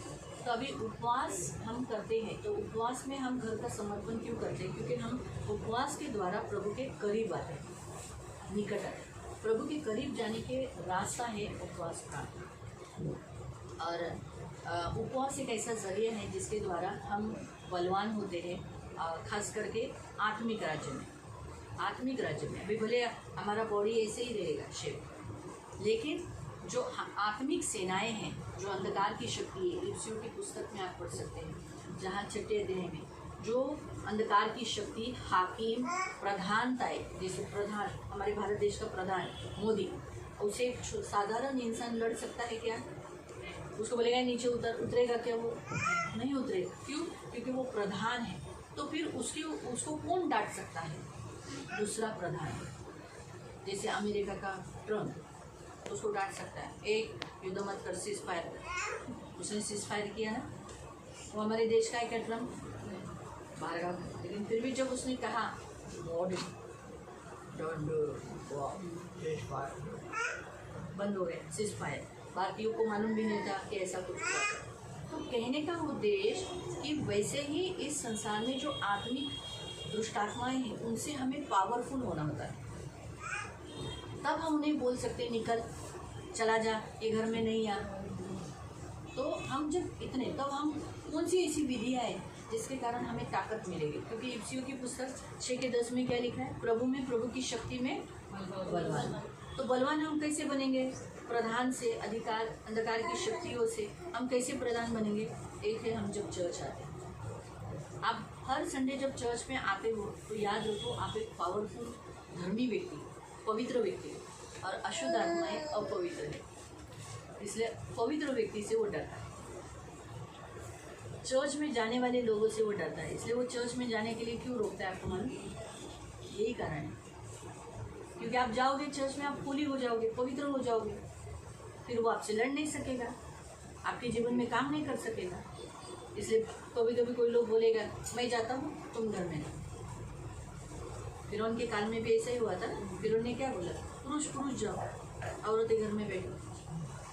तो अभी उपवास हम करते हैं, तो उपवास में हम घर का समर्पण क्यों करते हैं? क्योंकि हम उपवास के द्वारा प्रभु के करीब आते हैं, निकट आते हैं. प्रभु के करीब जाने के रास्ता है उपवास प्रार्थना. और उपवास एक ऐसा जरिया है जिसके द्वारा हम बलवान होते हैं, खास करके आत्मिक राज्य में. अभी भले हमारा बॉडी ऐसे ही रहेगा शेप, लेकिन जो आत्मिक सेनाएं हैं, जो अंधकार की शक्ति है, इफ्सियों की पुस्तक में आप पढ़ सकते हैं, जहाँ छठे अध्याय में जो अंधकार की शक्ति हाकिम प्रधानताएं, जैसे प्रधान हमारे भारत देश का प्रधान मोदी, उसे एक साधारण इंसान लड़ सकता है क्या? उसको बोलेगा नीचे उतरेगा क्या? वो नहीं उतरेगा। क्यों? क्योंकि वो प्रधान है। तो फिर उसको कौन डांट सकता है? दूसरा प्रधान, जैसे अमेरिका का ट्रम्प, उसको डांट सकता है, एक युद्ध मत कर, सीज फायर कर। उसने सीज फायर किया ना, वो हमारे देश का है क्या ट्रम्प? बाहर का। लेकिन फिर भी जब उसने कहा बंद हो गया सीज फायर, भारतीयों को मालूम भी नहीं था कि ऐसा कुछ हुआ। तो कहने का उद्देश्य कि वैसे ही इस संसार में जो आत्मिक दुष्टात्माएं हैं, उनसे हमें पावरफुल होना होता है। तब हम उन्हें बोल सकते निकल, चला जा, ये घर में नहीं आ। तो हम जब इतने, तब हम कौन सी ऐसी विधियाँ है जिसके कारण हमें ताकत मिलेगी? क्योंकि इफ्सियों की पुस्तक 6:10 में क्या लिखा है? प्रभु में, प्रभु की शक्ति में बलवान। तो बलवान हम कैसे बनेंगे? प्रधान से, अंधकार की शक्तियों से हम कैसे प्रधान बनेंगे? एक है, हम जब चर्च आते हैं। आप हर संडे जब चर्च में आते हो तो याद रखो, आप एक पावरफुल धर्मी व्यक्ति, पवित्र व्यक्ति, और अशुद्ध आत्माएं अपवित्र है, इसलिए पवित्र व्यक्ति से वो डरता है। चर्च में जाने वाले लोगों से वो डरता है, इसलिए वो चर्च में जाने के लिए क्यों रोकता है? आपको मालूम? यही कारण है, क्योंकि आप जाओगे चर्च में, आप होली हो जाओगे, पवित्र हो जाओगे, फिर वो आपसे लड़ नहीं सकेगा, आपके जीवन में काम नहीं कर सकेगा। इसलिए कभी कभी कोई लोग बोलेगा मैं जाता हूँ, तुम घर में रहो। फिरौन के काल में भी ऐसा ही हुआ था ना। फिरौन ने क्या बोला? पुरुष जाओ, औरतें घर में बैठो,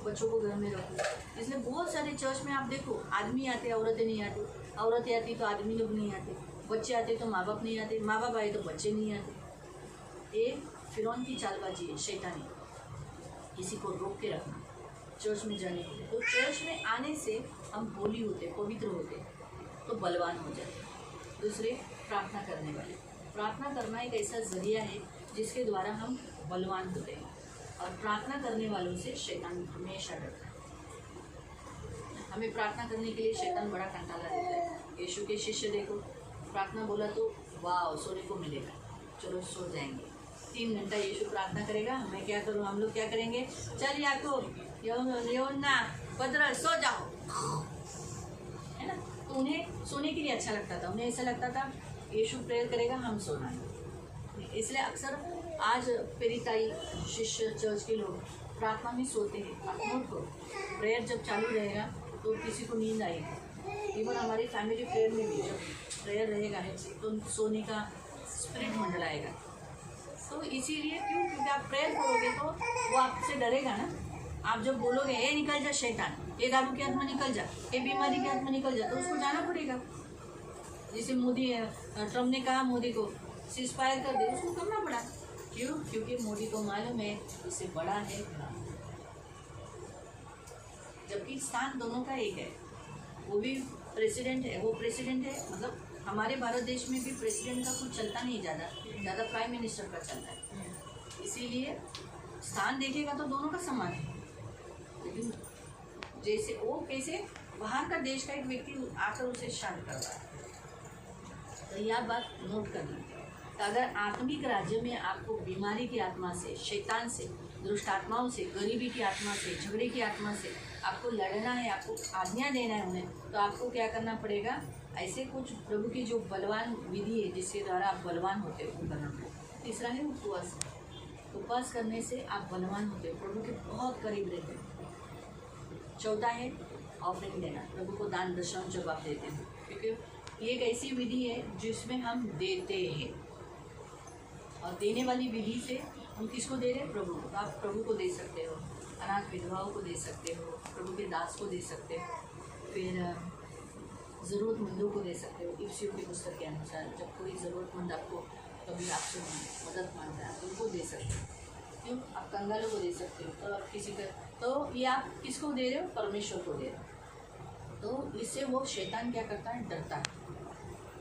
बच्चों को घर में रखो। इसलिए बहुत सारे चर्च में आप देखो, आदमी आते, औरतें नहीं आती, औरतें आती तो आदमी लोग नहीं आते, बच्चे आते तो माँ बाप नहीं आते, माँ बाप आए तो बच्चे नहीं आते। ये फिरौन की चालबाजी है, शैतानी, किसी को रोक के रखना चर्च में जाने के लिए। तो चर्च में आने से हम होली होते, पवित्र होते, तो बलवान हो जाते। दूसरे, प्रार्थना करने वाले। प्रार्थना करना एक ऐसा जरिया है जिसके द्वारा हम बलवान होते हैं, और प्रार्थना करने वालों से शैतान हमेशा डरता है। हमें प्रार्थना करने के लिए शैतान बड़ा कंटाला देता है। यीशु के शिष्य देखो, प्रार्थना बोला तो वाह, सोने को मिलेगा, चलो सो जाएंगे। 3 घंटा यीशु प्रार्थना करेगा, मैं क्या करूँ? हम लोग क्या करेंगे? चल याकूब, यूहन्ना, पतरस, सो जाओ, है ना। तो उन्हें सोने के लिए अच्छा लगता था, उन्हें ऐसा लगता था यीशु प्रेयर करेगा, हम सोना है। इसलिए अक्सर आज पेरिताई शिष्य चर्च के लोग प्रार्थना में सोते हैं। आप नोट करो, प्रेयर जब चालू रहेगा तो किसी को नींद आएगी। इवन हमारी फैमिली प्रेयर में भी जब प्रेयर रहेगा तो सोने का स्पिरिट मंडल आएगा। तो इसीलिए क्यों? क्योंकि आप प्रेयर करोगे तो वो आपसे डरेगा ना। आप जब बोलोगे ए निकल जा शैतान, ये दारू की आत्मा निकल जा, ये बीमारी की आत्मा निकल जा, तो उसको जाना पड़ेगा। जैसे ट्रम्प ने कहा मोदी को सीज फायर कर दे, उसको करना पड़ा। क्यों? क्योंकि मोदी को मालूम है इससे बड़ा है, जबकि स्थान दोनों का एक है। वो भी प्रेसिडेंट है, वो प्रेसिडेंट है, मतलब हमारे भारत देश में भी प्रेसिडेंट का कुछ चलता नहीं, ज़्यादा प्राइम मिनिस्टर का चलता है। इसीलिए स्थान देखेगा तो दोनों का समान है। लेकिन जैसे वो कैसे बाहर का देश का एक व्यक्ति आकर उसे शांत कर रहा है। तो यह बात नोट करनी है। तो अगर आत्मिक राज्य में आपको बीमारी की आत्मा से, शैतान से, दुष्ट आत्माओं से, गरीबी की आत्मा से, झगड़े की आत्मा से आपको लड़ना है, आपको आज्ञा देना है उन्हें, तो आपको क्या करना पड़ेगा? ऐसे कुछ प्रभु की जो बलवान विधि है जिसके द्वारा आप बलवान होते हो, वो करना पड़ेगा। तीसरा है उपवास। उपवास करने से आप बलवान होते हो, प्रभु के बहुत करीब रहते हो। चौथा है ऑफरिंग देना, प्रभु को दान दशम जब आप देते हैं, क्योंकि ये एक ऐसी विधि है जिसमें हम देते हैं, और देने वाली विधि से हम किसको दे रहे हैं? प्रभु को। आप प्रभु को दे सकते हो, अनाथ विधवाओं को दे सकते हो, प्रभु के दास को दे सकते हो, फिर ज़रूरतमंदों को दे सकते हो। इफ्सियों की पुस्तक के अनुसार जब कोई ज़रूरतमंद आपको कभी आपसे मदद मांगता है तो उनको दे सकते हो। क्यों? आप कंगालों को दे सकते हो, तो आप किसी का, तो ये आप किसको दे रहे हो? परमेश्वर को दे रहे हो। तो इससे वो शैतान क्या करता है? डरता है।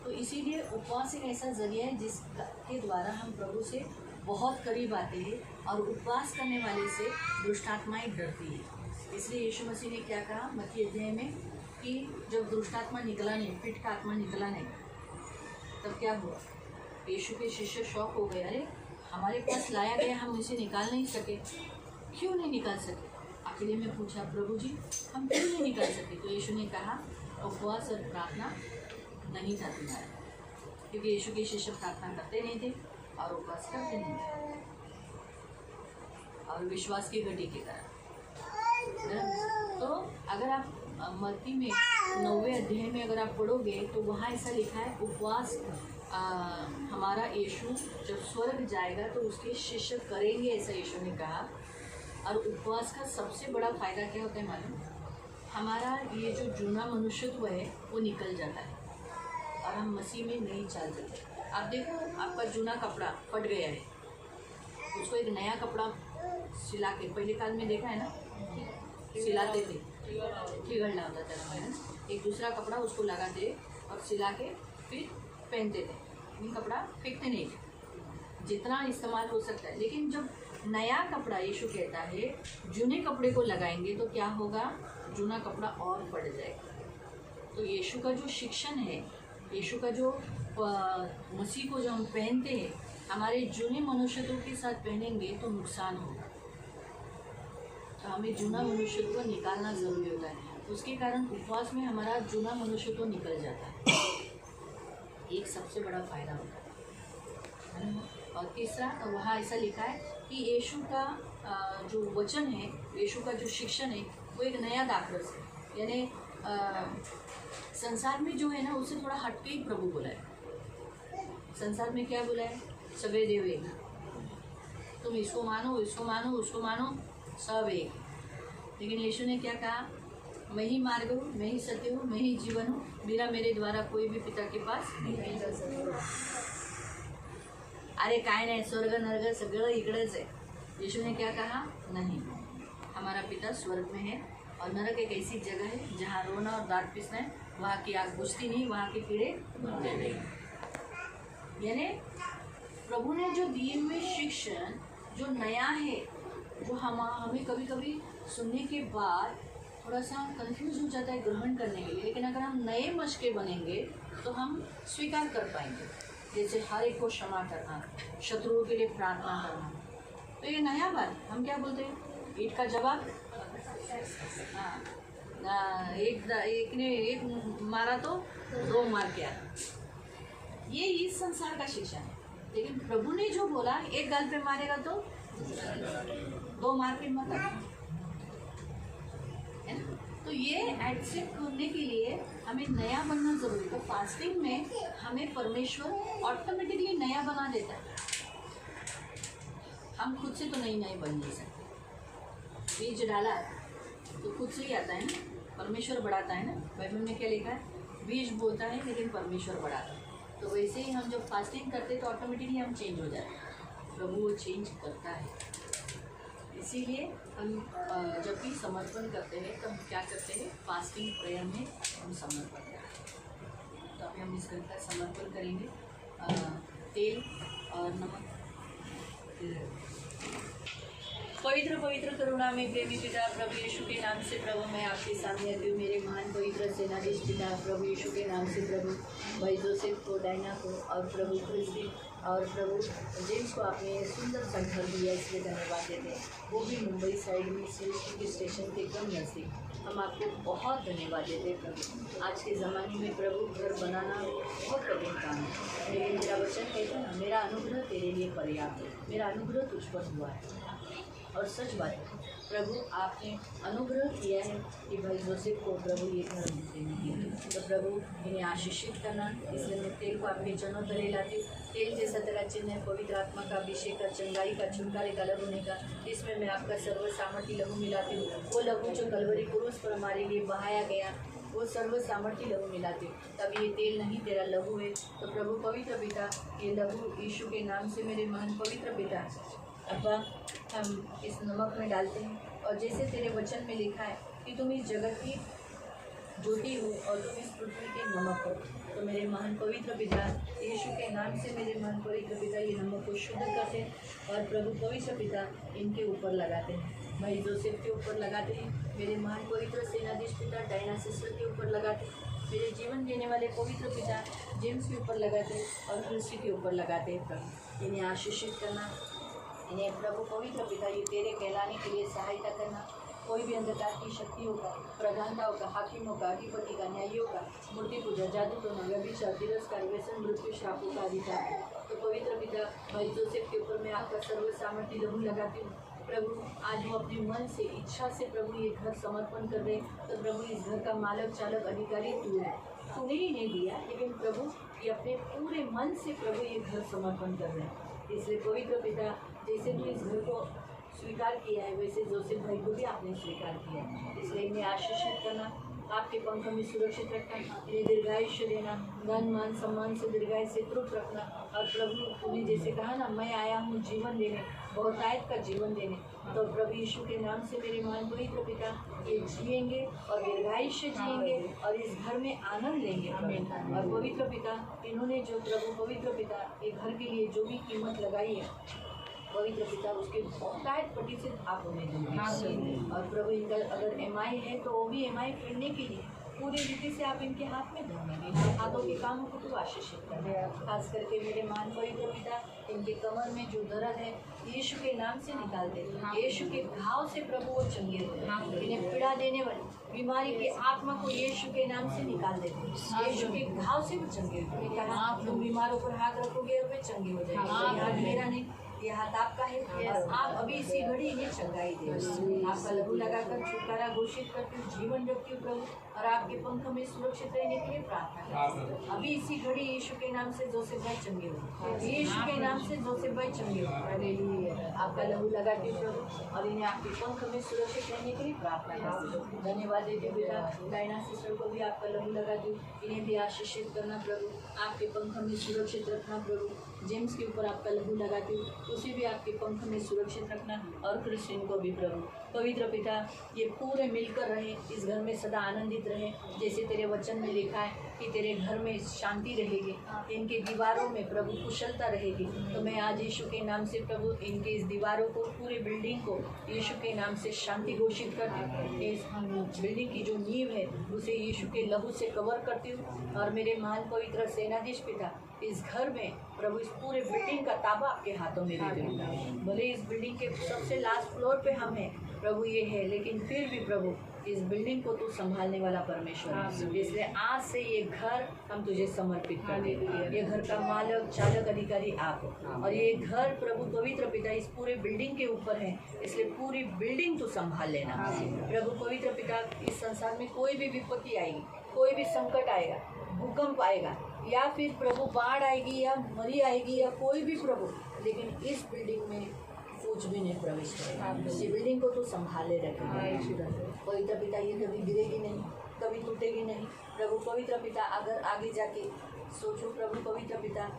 तो इसीलिए उपवास एक ऐसा जरिया है जिसके द्वारा हम प्रभु से बहुत करीब आते हैं और उपवास करने वाले से दुष्ट आत्माएं डरती है। इसलिए यीशु मसीह ने क्या कहा मत्ती अध्याय में कि जब दुष्ट आत्मा निकला नहीं, पीठ का आत्मा निकला नहीं, तब क्या हुआ? यीशु के शिष्य शौक हो गए, अरे हमारे पास लाया गया, हम इसे निकाल नहीं सके। क्यों नहीं निकाल सके? अकेले में पूछा, प्रभु जी हम क्यों नहीं निकाल सके? तो यीशु ने कहा उपवास और प्रार्थना नहीं था तुम्हारा, क्योंकि यीशु के शिष्य प्रार्थना करते नहीं थे और उपवास करते नहीं थे, और विश्वास की गड्डी की तरह। तो अगर आप मत्ती में 9वें अध्याय में अगर आप पढ़ोगे तो वहाँ ऐसा लिखा है, उपवास हमारा यीशु जब स्वर्ग जाएगा तो उसके शिष्य करेंगे, ऐसा यीशु ने कहा। और उपवास का सबसे बड़ा फायदा क्या होता है मालूम? हमारा ये जो जूना मनुष्यत्व है वो निकल जाता है और हम मसीह में नहीं चल सकते। आप देखो, आपका जूना कपड़ा फट गया है, उसको एक नया कपड़ा सिला के, पहले काल में देखा है ना, सिलाते थे, ठिगड़ना होता था ना, एक दूसरा कपड़ा उसको लगाते और सिला के फिर पहनते थे। लेकिन कपड़ा फेंकते नहीं थे, जितना इस्तेमाल हो सकता है। लेकिन जब नया कपड़ा, यीशु कहता है जूने कपड़े को लगाएंगे तो क्या होगा? जूना कपड़ा और बढ़ जाएगा। तो यीशु का जो शिक्षण है, यीशु का जो मसीह को जो हम पहनते हैं, हमारे जूने मनुष्यत्व के साथ पहनेंगे तो नुकसान होगा। तो हमें जूना मनुष्यत्व निकालना ज़रूरी होता है। उसके कारण उपवास में हमारा जूना मनुष्यत्व निकल जाता है, एक सबसे बड़ा फायदा होता है। और तीसरा, तो वहाँ ऐसा लिखा है कि यीशु का जो वचन है, यीशु का जो शिक्षण है वो एक नया दाखरस है, यानी संसार में जो है ना उससे थोड़ा हटके ही प्रभु बोला है। संसार में क्या बोला है? सबे देव एक, तुम इसको मानो, इसको मानो, उसको मानो, सब एक। लेकिन यीशु ने क्या कहा? मैं ही मार्ग हूँ, मैं ही सत्य हूँ, मैं ही जीवन हूँ, बिना मेरे द्वारा कोई भी पिता के पास नहीं जा सकता। अरे काय नाही, स्वर्ग नरक सगळं इकडेच है। यीशु ने क्या कहा? नहीं, हमारा पिता स्वर्ग में है और नरक एक ऐसी जगह है जहाँ रोना और दांत पीसना है, वहाँ की आग बुझती नहीं, वहाँ के कीड़े मरते नहीं। यानी प्रभु ने जो दिए हुए शिक्षण जो नया है, जो हमें कभी कभी सुनने के बाद थोड़ा सा कंफ्यूज हो जाता है ग्रहण करने के लिए, लेकिन अगर हम नए मशके बनेंगे तो हम स्वीकार कर पाएंगे। जैसे हर एक को क्षमा करना, शत्रुओं के लिए प्रार्थना करना, तो ये नया बात। हम क्या बोलते हैं? ईंट का जवाब, हाँ, एक ने एक मारा तो दो मार के आया। ये इस संसार का शिक्षा है। लेकिन प्रभु ने जो बोला, एक गाल पे मारेगा तो दो मार के मत, है ना? तो ये एक्सेप्ट करने के लिए हमें नया बनना जरूरी है। तो फास्टिंग में हमें परमेश्वर ऑटोमेटिकली नया बना देता है। हम खुद से तो नए बन नहीं सकते। बीज डाला तो खुद से ही आता है ना, परमेश्वर बढ़ाता है ना। बाइबल में क्या लिखा है? बीज बोता है लेकिन परमेश्वर बढ़ाता है। तो वैसे ही हम जब फास्टिंग करते तो ऑटोमेटिकली हम चेंज हो जाते हैं, प्रभु वो चेंज करता है। इसीलिए हम जब भी समर्पण करते हैं तो हम क्या करते हैं? फास्टिंग प्रेयर में हम समर्पण करते हैं। तो अभी हम इस घर का समर्पण करेंगे। तेल और नमक। पवित्र पवित्र करुणा में प्रेमी पिता प्रभु यीशु के नाम से प्रभु मैं आपके सामने आती हूँ। मेरे महान पवित्र सेनाधीश पिता प्रभु यीशु के नाम से प्रभु भाई जोसेफ को, डायना को और प्रभु क्रिस्टी और प्रभु जेम्स को आपने सुंदर सा घर दिया, इसलिए धन्यवाद देते हैं। वो भी मुंबई साइड में सीएसटी के स्टेशन के कम नज़दीक। हम आपको बहुत धन्यवाद देते हैं प्रभु। आज के ज़माने में प्रभु घर बनाना बहुत कठिन काम है, लेकिन मेरा वचन कहता है ना, मेरा अनुग्रह तेरे लिए पर्याप्त है। मेरा अनुग्रह तुझ पर हुआ है। और सच बात है प्रभु, आपने अनुग्रह किया है कि भाई जोसेफ को प्रभु ये घर देने के लिए। तो प्रभु इन्हें आशीषित करना, इसलिए मैं तेल को आपके चरणों तले लाती हूँ। तेल जैसा तेरा चिन्ह है, पवित्र आत्मा का अभिषेक का, चंगाई का, छुटकारे का लहू होने का। इसमें मैं आपका सर्व सामर्थ्य लहू मिलाती हूँ। वो लहू जो कलवरी क्रूस पर हमारे लिए बहाया गया, वो सर्व सामर्थ्य लहू मिलाती हूँ। तब ये तेल नहीं तेरा लहू है। तो प्रभु पवित्र पिता, ये लहू यीशु के नाम से मेरे महान पवित्र पिता अब्बा, हम इस नमक में डालते हैं। और जैसे तेरे वचन में लिखा है कि तुम इस जगत की ज्योति हूँ और तुम इस पृथ्वी के नमक हो। तो मेरे महान पवित्र पिता यीशु के नाम से मेरे महान पवित्र पिता ये नमक को शुद्ध करते हैं और प्रभु पवित्र पिता इनके ऊपर लगाते हैं। भाई जोसेफ के ऊपर लगाते हैं, मेरे महान पवित्र सेनाधीश पिता डायना सिस्टर के ऊपर लगाते हैं, मेरे जीवन देने वाले पवित्र पिता जेम्स के ऊपर लगाते हैं और कृषि के ऊपर लगाते हैं। प्रभु इन्हें आशीषित करना, इन्हें प्रभु पवित्र पिता ये तेरे कहलाने के लिए सहायता करना। कोई भी अंधकार की शक्तियों का, प्रधानताओं का, हाकिमों का, अधिपति का, न्यायियों का, मूर्ति पूजा, जादू टोना, व्यभिचार, तिरस्कार, व्यसन, मृत्यु, श्रापों का अधिकार। तो पवित्र पिता भाई जोसेफ के ऊपर मैं आपका सर्व सामर्थ्य लहू लगाती हूँ। प्रभु आज वो अपने मन से, इच्छा से प्रभु ये घर समर्पण कर रहे, तो प्रभु इस घर का मालक, चालक, अधिकारी तू है। तूने ही नहीं दिया, लेकिन प्रभु ये अपने पूरे मन से प्रभु ये घर समर्पण कर रहे हैं। इसलिए पवित्र पिता जैसे तू इस घर को स्वीकार किया है, वैसे जोसेफ भाई को भी आपने स्वीकार किया है। इसलिए इन्हें आशीषित करना, आपके पंखों में सुरक्षित रखना, इन्हें दीर्घायुष्य देना, धन मान सम्मान से दीर्घायु से तृप्त रखना। और प्रभु तूने जैसे कहा ना, मैं आया हूँ जीवन देने, बहुतायत का जीवन देने। तो प्रभु यीशु के नाम से मेरे महान पवित्र पिता ये जिएंगे और दीर्घायुष्य जिएंगे और इस घर में आनंद लेंगे। और पवित्र पिता इन्होंने जो प्रभु पवित्र पिता ये घर के लिए जो भी कीमत लगाई है, पवित्र पिता उसके बहुतायत प्रतिशत आप उन्हें देंगे। और प्रभु इनका अगर एमआई है तो वो भी एमआई फिरने के लिए पूरी रीति से आप इनके हाथ में धोएंगे। इनके हाथों के कामों को तो आशीषित करें। खास करके मेरे महान पवित्र पिता इनके कमर में जो दर्द है यीशु के नाम से निकाल दे। यीशु के घाव से प्रभु वो चंगे होते। इन्हें पीड़ा देने वाली बीमारी की आत्मा को यीशु के नाम से निकाल देते। यीशु के घाव से वो चंगे होते। आप तुम बीमारों पर हाथ रखोगे और वे चंगे हो जाएंगे। हाथ मेरा नहीं, ये हाथ आपका है और आप अभी इसी घड़ी इन्हें चंगाई दे। आपका लहू लगाकर छुटकारा घोषित करती हूँ, जीवन रखती हूँ प्रभु, और आपके पंखों में सुरक्षित रहने के लिए प्रार्थना करती हूँ। अभी इसी घड़ी यीशु के नाम से जोसेफ भाई चंगे हो, यीशु के नाम से जोसेफ भाई चंगे हो। आपका लहू लगाती हूँ प्रभु और इन्हें आपके पंख में सुरक्षित रहने के लिए प्रार्थना करती हूँ। धन्यवाद देती हूँ पिता। डायना सिस्टर को भी आपका लहू लगाती हूँ, इन्हें भी आशीषित करना प्रभु, आपके पंख में सुरक्षित रखना प्रभु। जेम्स के ऊपर आपका लहू लगाती हूँ, उसे भी आपके पंख में सुरक्षित रखना। और क्रिस्टिन को भी प्रभु पवित्र पिता ये पूरे मिलकर रहे, इस घर में सदा आनंदित रहे, जैसे तेरे वचन में लिखा है कि तेरे घर में शांति रहेगी, इनके दीवारों में प्रभु कुशलता रहेगी। तो मैं आज यीशु के नाम से प्रभु इनके इस दीवारों को, पूरी बिल्डिंग को यीशु के नाम से शांति घोषित करती हूँ। इस बिल्डिंग की जो नींव है उसे यीशु के लहू से कवर करती हूँ। और मेरे महान पवित्र सेनाधीश पिता इस घर में प्रभु इस पूरे बिल्डिंग का ताबा आपके हाथों में देते हैं। भले इस बिल्डिंग के सबसे लास्ट फ्लोर पे हम हैं प्रभु ये है, लेकिन फिर भी प्रभु इस बिल्डिंग को तू संभालने वाला परमेश्वर है। इसलिए आज से ये घर हम तुझे समर्पित कर देते। ये घर का मालक, चालक, अधिकारी आप हो। और ये घर प्रभु पवित्र पिता इस पूरे बिल्डिंग के ऊपर है, इसलिए पूरी बिल्डिंग तू संभाल लेना प्रभु पवित्र पिता। इस संसार में कोई भी विपत्ति आएगी, कोई भी संकट आएगा, भूकंप आएगा, या फिर प्रभु बाढ़ आएगी, या मरी आएगी, या कोई भी प्रभु, लेकिन इस बिल्डिंग में कुछ भी नहीं प्रवेश करेगा। ये बिल्डिंग को तो संभाले रखेगा पवित्र पिता। ये कभी गिरेगी नहीं, कभी टूटेगी नहीं प्रभु पवित्र पिता। अगर आगे जाके सोचो प्रभु पवित्र पिता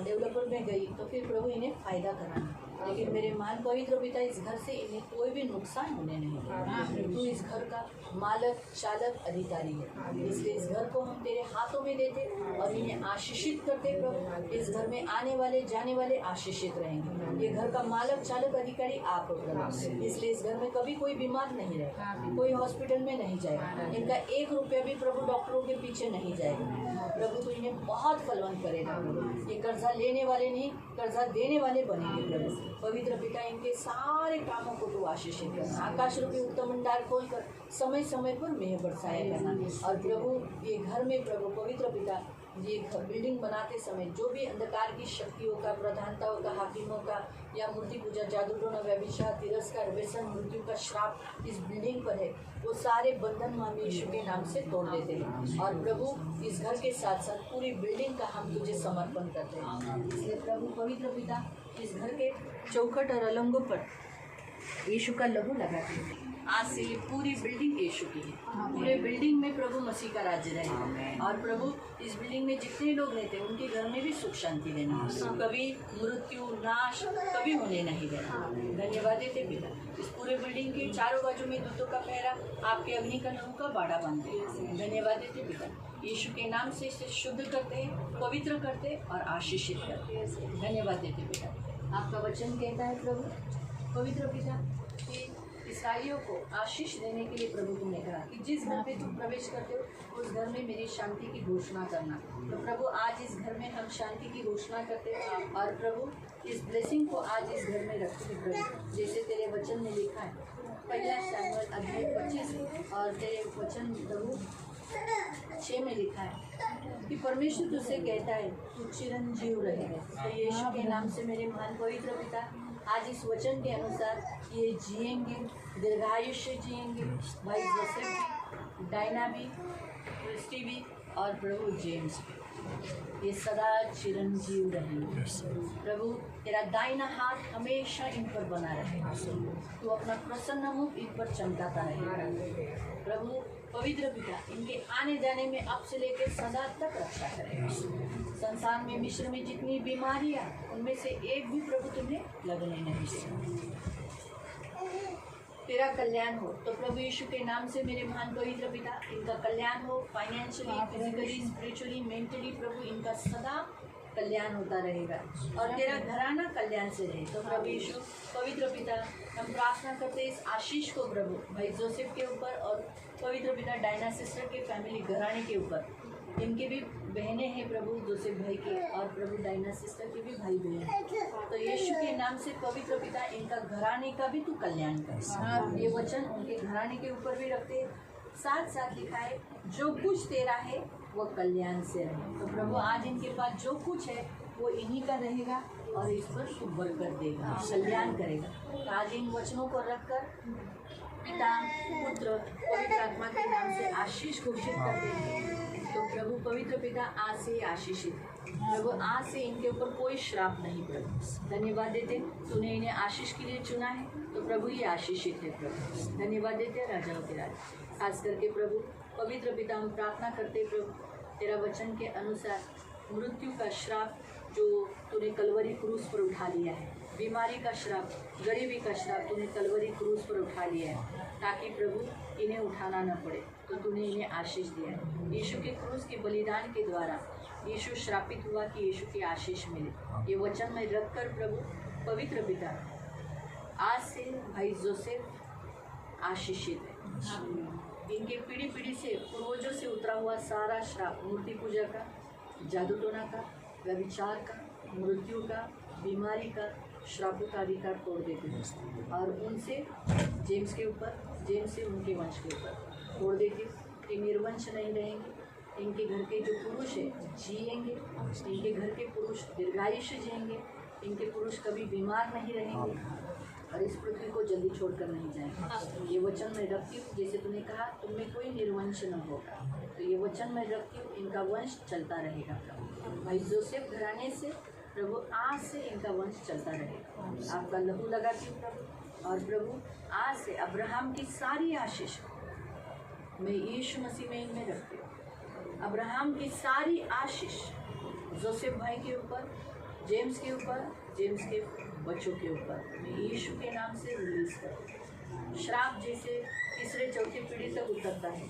डेवलपर में गई तो फिर प्रभु इन्हें फायदा कराना, लेकिन मेरे महान पवित्र पिता इस घर से इन्हें कोई भी नुकसान होने नहीं देगा। तू इस घर का मालक, चालक, अधिकारी है, इसलिए इस घर को हम तेरे हाथों में देते और इन्हें आशीषित करते प्रभु। इस घर में आने वाले जाने वाले आशीषित रहेंगे। ये घर का मालक, चालक, अधिकारी आप हो प्रभु, इसलिए इस घर में कभी कोई बीमार नहीं रहेगा, कोई हॉस्पिटल में नहीं जाएगा, इनका 1 रुपया भी प्रभु डॉक्टरों के पीछे नहीं जाएगा प्रभु। तो इन्हें बहुत फलवंत करेगा प्रभु। ये कर्जा लेने वाले नहीं, कर्जा देने वाले बनेंगे प्रभु पवित्र पिता। इनके सारे कामों को तो आशीषित करना, आकाश रूपी उत्तम भंडार खोलकर समय समय पर मेह बरसाया करना। और प्रभु ये घर में प्रभु पवित्र पिता ये बिल्डिंग बनाते समय जो भी अंधकार की शक्तियों का, प्रधानताओं का, हाकिमों का, या मूर्ति पूजा, जादू टोना, व्यभिचार, तिरस्कार, व्यसन, मृत्यु का श्राप इस बिल्डिंग पर है, वो सारे बंधन हम यीशु के नाम से तोड़ देते हैं। और प्रभु इस घर के साथ साथ पूरी बिल्डिंग का हम तुझे समर्पण करते हैं। इसलिए प्रभु पवित्र पिता इस घर के चौखट और अलंगों पर यीशु का लहू लगाते हैं। आज से ये पूरी बिल्डिंग यीशु की है। पूरे बिल्डिंग में प्रभु मसीह का राज्य रहे और प्रभु इस बिल्डिंग में जितने लोग रहते हैं उनके घर में भी सुख शांति देना, कभी मृत्यु नाश कभी होने नहीं देना। धन्यवाद देते पिता, इस पूरे बिल्डिंग के चारों बाजू में दूतों का पहरा, आपके अग्नि का लहू का बाड़ा बांधते हैं। धन्यवाद देते पिता, यीशु के नाम से इसे शुद्ध करते हैं, पवित्र करते हैं और आशीषित करते हैं। धन्यवाद देते पिता, आपका वचन कहता है प्रभु पवित्र पिता कि इसराइलियों को आशीष देने के लिए प्रभु तुमने कहा कि जिस घर में तुम प्रवेश करते हो उस घर में मेरी शांति की घोषणा करना। तो प्रभु आज इस घर में हम शांति की घोषणा करते हैं और प्रभु इस ब्लेसिंग को आज इस घर में रखते हैं प्रभु, जैसे तेरे वचन में लिखा है पहला शमूएल अध्याय 25 और तेरे वचन प्रभु 6 में लिखा है कि परमेश्वर तुझसे कहता है तू चिरंजीव रहेगा। तो यीशु के नाम से मेरे महान पवित्र पिता आज इस वचन के अनुसार ये जिएंगे, दीर्घायुष्य जिएंगे। भाई जोसेफ भी, डायना भी, क्रिस्टी भी और प्रभु जेम्स भी, ये सदा चिरंजीव रहेंगे। प्रभु तेरा दाहिना हाथ हमेशा इन पर बना रहे, तू अपना प्रसन्न मुख इन पर चमकाता रहे। प्रभु पवित्र पिता इनके आने जाने में अब से लेकर सदा तक रक्षा करेगा। संसार में मिस्र में जितनी बीमारियां उनमें से एक भी प्रभु तुम्हें लगने नहीं देगा। तेरा कल्याण हो। तो प्रभु यीशु के नाम से मेरे महान पवित्र पिता इनका कल्याण हो, फाइनेंशियली, फिजिकली, स्पिरिचुअली, मेंटली प्रभु इनका सदा कल्याण होता रहेगा और तेरा घराना कल्याण से रहे। तो प्रभु यीशु पवित्र पिता हम प्रार्थना करते इस आशीष को प्रभु भाई जोसेफ के ऊपर और पवित्र पिता डायना सिस्टर के फैमिली घराने के ऊपर, इनके भी बहनें हैं प्रभु जोसेफ भाई के और प्रभु डायना सिस्टर के भी भाई बहन हैं। तो यीशु के नाम से पवित्र पिता इनका घराने का भी तू कल्याण कर। ये वचन उनके घराने के ऊपर भी रखते, साथ साथ लिखा है जो कुछ तेरा है वो कल्याण से रहे। तो प्रभु आज इनके पास जो कुछ है वो इन्हीं का रहेगा और इस पर तू बरकत देगा, कल्याण करेगा। तो आज इन वचनों को रखकर पिता पुत्र पवित्र आत्मा के नाम से आशीष घोषित करते हैं। तो प्रभु पवित्र पिता आज से आशीषित है। प्रभु आज से इनके ऊपर कोई श्राप नहीं पड़ा। धन्यवाद देते तूने इन्हें आशीष के लिए चुना है, तो प्रभु ये आशीषित है। प्रभु धन्यवाद देते राजाओं के राजा, खास करके प्रभु पवित्र पिता हम प्रार्थना करते प्रभु तेरा वचन के अनुसार मृत्यु का श्राप जो तूने कलवरी क्रूस पर उठा लिया है, बीमारी का श्राप, गरीबी का श्राप तूने कलवरी क्रूस पर उठा लिया है, ताकि प्रभु इन्हें उठाना न पड़े। तो तूने इन्हें आशीष दिया है। यीशु के क्रूस के बलिदान के द्वारा यीशु श्रापित हुआ कि यीशु की आशीष मिले। ये वचन में रखकर प्रभु पवित्र पिता आज से भाई जोसेफ आशीषित है। इनके पीढ़ी पीढ़ी से पूर्वजों से उतरा हुआ सारा श्राप, मूर्ति पूजा का, जादू टोना का, व्यभिचार का, मृत्यु का, बीमारी का, श्रापों का अधिकार तोड़ देते हैं और उनसे जेम्स के ऊपर, जेम्स से उनके वंश के ऊपर तोड़ देते। ये निर्वंश नहीं रहेंगे। इनके घर के जो पुरुष है जिएंगे, इनके घर के पुरुष दीर्घायुष्य जिएंगे, इनके पुरुष कभी बीमार नहीं रहेंगे और इस पृथ्वी को जल्दी छोड़कर नहीं जाएंगे। ये वचन मैं रखती हूँ, जैसे तूने कहा तुम में कोई निर्वंश न होगा, तो ये वचन मैं रखती हूँ, इनका वंश चलता रहेगा। भाई जोसेफ घराने से प्रभु आज से इनका वंश चलता रहेगा। आपका लहू लगाती हूँ प्रभु, और प्रभु आज से अब्राहम की सारी आशीष मैं यीशु मसीह में इनमें रखती हूँ। अब्राहम की सारी आशीष जोसेफ भाई के ऊपर, जेम्स के ऊपर, जेम्स के बच्चों के ऊपर मैं यीशु के नाम से रिलीज करती। श्राप जैसे तीसरे चौथे पीढ़ी तक उतरता है,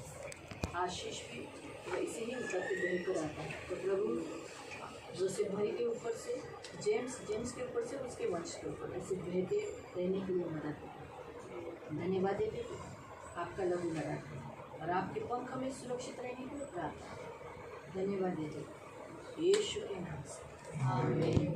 आशीष भी वैसे ही उतरते बहकर आता है। तो प्रभु जोसेफ भाई के ऊपर से, जेम्स के ऊपर से उसके वंश के ऊपर ऐसे बहते रहने के लिए मदद देते। धन्यवाद देते, आपका लहू लगाते और आपके पंख हमें सुरक्षित रहने के लिए प्रार्थना। धन्यवाद देते यीशु के नाम से, आमीन।